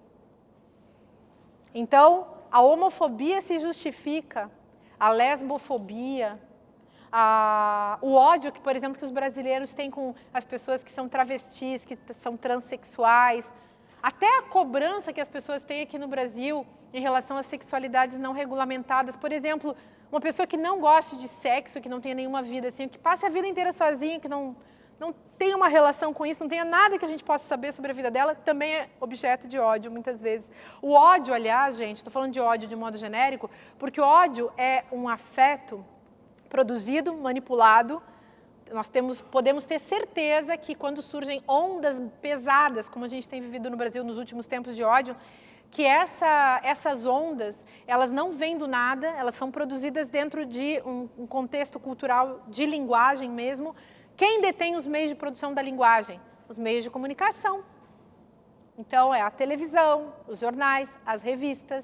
Então, a homofobia se justifica, a lesbofobia, o ódio que, por exemplo, que os brasileiros têm com as pessoas que são travestis, que são transexuais, até a cobrança que as pessoas têm aqui no Brasil em relação às sexualidades não regulamentadas. Por exemplo, uma pessoa que não goste de sexo, que não tenha nenhuma vida assim, que passe a vida inteira sozinha, que não tenha uma relação com isso, não tenha nada que a gente possa saber sobre a vida dela, também é objeto de ódio, muitas vezes. O ódio, aliás, gente, estou falando de ódio de modo genérico, porque o ódio é um afeto produzido, manipulado. Nós podemos ter certeza que quando surgem ondas pesadas, como a gente tem vivido no Brasil nos últimos tempos de ódio, que essas ondas, elas não vêm do nada, elas são produzidas dentro de um contexto cultural de linguagem mesmo. Quem detém os meios de produção da linguagem? Os meios de comunicação. Então, é a televisão, os jornais, as revistas.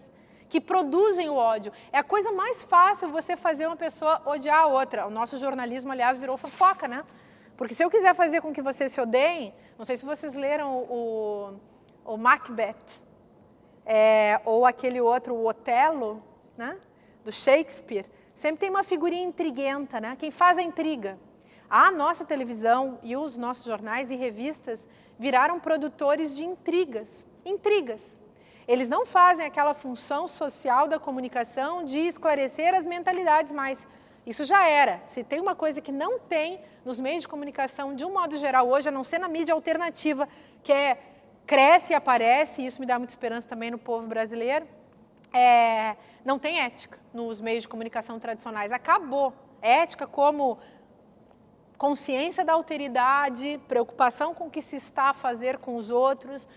que produzem o ódio. É a coisa mais fácil você fazer uma pessoa odiar a outra. O nosso jornalismo, aliás, virou fofoca, né? Porque se eu quiser fazer com que vocês se odeiem, não sei se vocês leram o Macbeth, ou aquele outro, o Otelo, né? Do Shakespeare, sempre tem uma figurinha intriguenta, né? Quem faz a intriga. A nossa televisão e os nossos jornais e revistas viraram produtores de intrigas. Intrigas. Eles não fazem aquela função social da comunicação de esclarecer as mentalidades mais. Isso já era. Se tem uma coisa que não tem nos meios de comunicação, de um modo geral hoje, a não ser na mídia alternativa, que cresce e aparece, e isso me dá muita esperança também no povo brasileiro, não tem ética nos meios de comunicação tradicionais. Acabou. Ética como consciência da alteridade, preocupação com o que se está a fazer com os outros,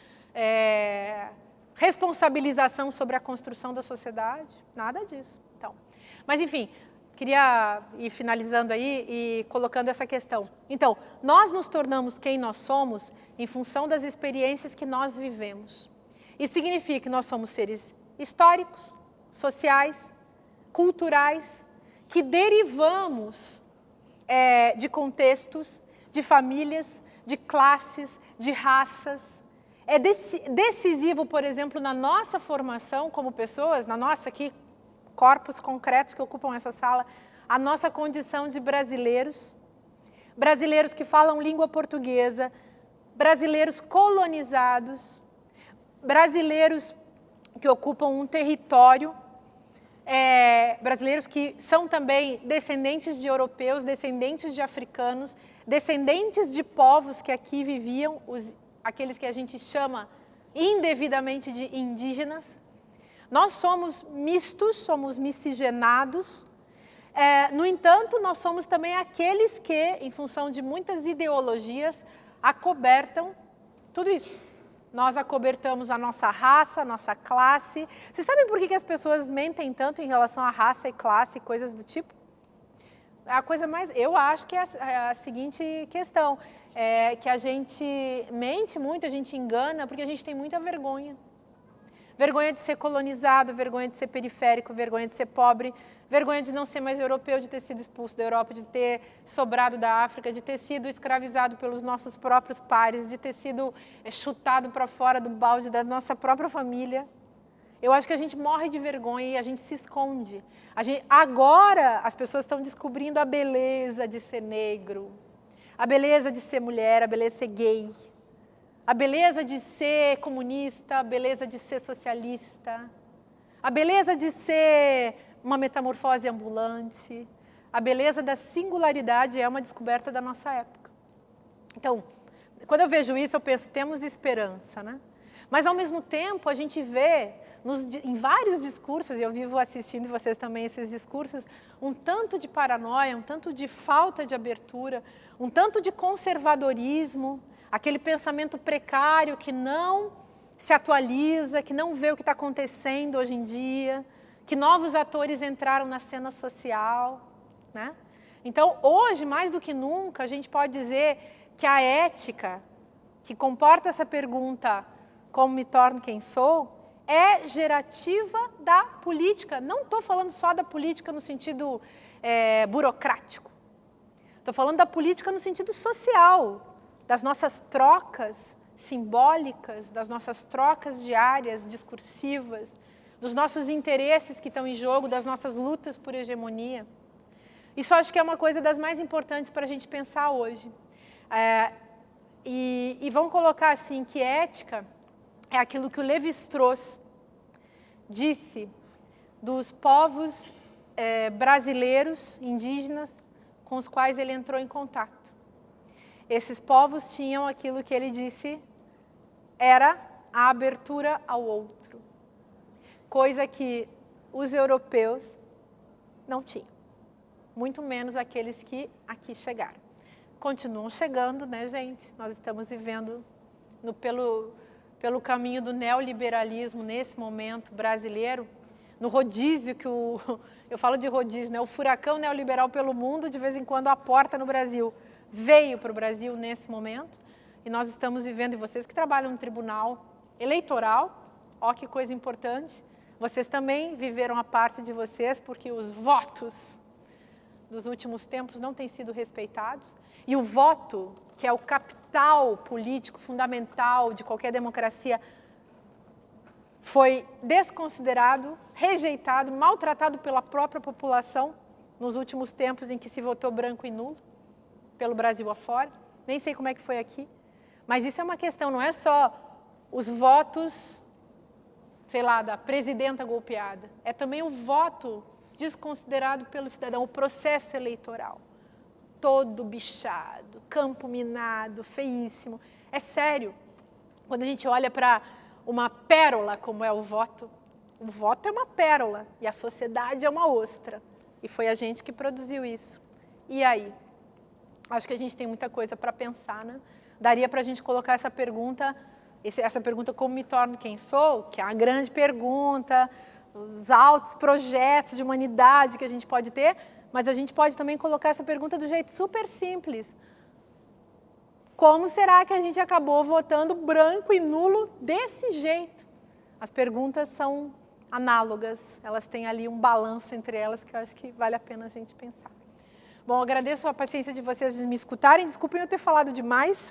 responsabilização sobre a construção da sociedade, nada disso. Então, mas enfim, queria ir finalizando aí e colocando essa questão. Então, nós nos tornamos quem nós somos em função das experiências que nós vivemos. Isso significa que nós somos seres históricos, sociais, culturais, que derivamos de contextos, de famílias, de classes, de raças. É decisivo, por exemplo, na nossa formação como pessoas, na nossa aqui, corpos concretos que ocupam essa sala, a nossa condição de brasileiros, brasileiros que falam língua portuguesa, brasileiros colonizados, brasileiros que ocupam um território, brasileiros que são também descendentes de europeus, descendentes de africanos, descendentes de povos que aqui viviam, aqueles que a gente chama indevidamente de indígenas. Nós somos mistos, somos miscigenados. No entanto, nós somos também aqueles que, em função de muitas ideologias, acobertam tudo isso. Nós acobertamos a nossa raça, a nossa classe. Vocês sabem por que as pessoas mentem tanto em relação à raça e classe e coisas do tipo? A coisa mais, eu acho que é a seguinte questão, que a gente mente muito, a gente engana, porque a gente tem muita vergonha. Vergonha de ser colonizado, vergonha de ser periférico, vergonha de ser pobre, vergonha de não ser mais europeu, de ter sido expulso da Europa, de ter sobrado da África, de ter sido escravizado pelos nossos próprios pares, de ter sido chutado para fora do balde da nossa própria família. Eu acho que a gente morre de vergonha e a gente se esconde. Agora as pessoas estão descobrindo a beleza de ser negro, a beleza de ser mulher, a beleza de ser gay, a beleza de ser comunista, a beleza de ser socialista, a beleza de ser uma metamorfose ambulante, a beleza da singularidade é uma descoberta da nossa época. Então, quando eu vejo isso, eu penso, temos esperança, né? Mas, ao mesmo tempo, a gente vê em vários discursos, e eu vivo assistindo vocês também esses discursos, um tanto de paranoia, um tanto de falta de abertura, um tanto de conservadorismo, aquele pensamento precário que não se atualiza, que não vê o que está acontecendo hoje em dia, que novos atores entraram na cena social, né? Então, hoje, mais do que nunca, a gente pode dizer que a ética, que comporta essa pergunta, como me torno quem sou, é gerativa da política. Não estou falando só da política no sentido burocrático. Estou falando da política no sentido social, das nossas trocas simbólicas, das nossas trocas diárias, discursivas, dos nossos interesses que estão em jogo, das nossas lutas por hegemonia. Isso acho que é uma coisa das mais importantes para a gente pensar hoje. E vamos colocar assim, que ética é aquilo que o Lévi-Strauss disse dos povos brasileiros, indígenas, com os quais ele entrou em contato. Esses povos tinham aquilo que ele disse era a abertura ao outro, coisa que os europeus não tinham, muito menos aqueles que aqui chegaram. Continuam chegando, né, gente? Nós estamos vivendo pelo caminho do neoliberalismo nesse momento brasileiro, no rodízio que eu falo de rodízio, né? O furacão neoliberal pelo mundo, de vez em quando aporta no Brasil. Veio para o Brasil nesse momento e nós estamos vivendo, e vocês que trabalham no tribunal eleitoral, ó que coisa importante, vocês também viveram a parte de vocês, porque os votos dos últimos tempos não têm sido respeitados. E o voto, que é o capital político fundamental de qualquer democracia, foi desconsiderado, rejeitado, maltratado pela própria população nos últimos tempos em que se votou branco e nulo, pelo Brasil afora. Nem sei como é que foi aqui. Mas isso é uma questão, não é só os votos, sei lá, da presidenta golpeada. É também o voto desconsiderado pelo cidadão, o processo eleitoral. Todo bichado, campo minado, feíssimo. É sério. Quando a gente olha para uma pérola como é o voto é uma pérola e a sociedade é uma ostra. E foi a gente que produziu isso. E aí? Acho que a gente tem muita coisa para pensar, né? Daria para a gente colocar essa pergunta como me torno quem sou, que é uma grande pergunta, os altos projetos de humanidade que a gente pode ter, mas a gente pode também colocar essa pergunta do jeito super simples. Como será que a gente acabou votando branco e nulo desse jeito? As perguntas são análogas, elas têm ali um balanço entre elas que eu acho que vale a pena a gente pensar. Bom, agradeço a paciência de vocês de me escutarem, desculpem eu ter falado demais.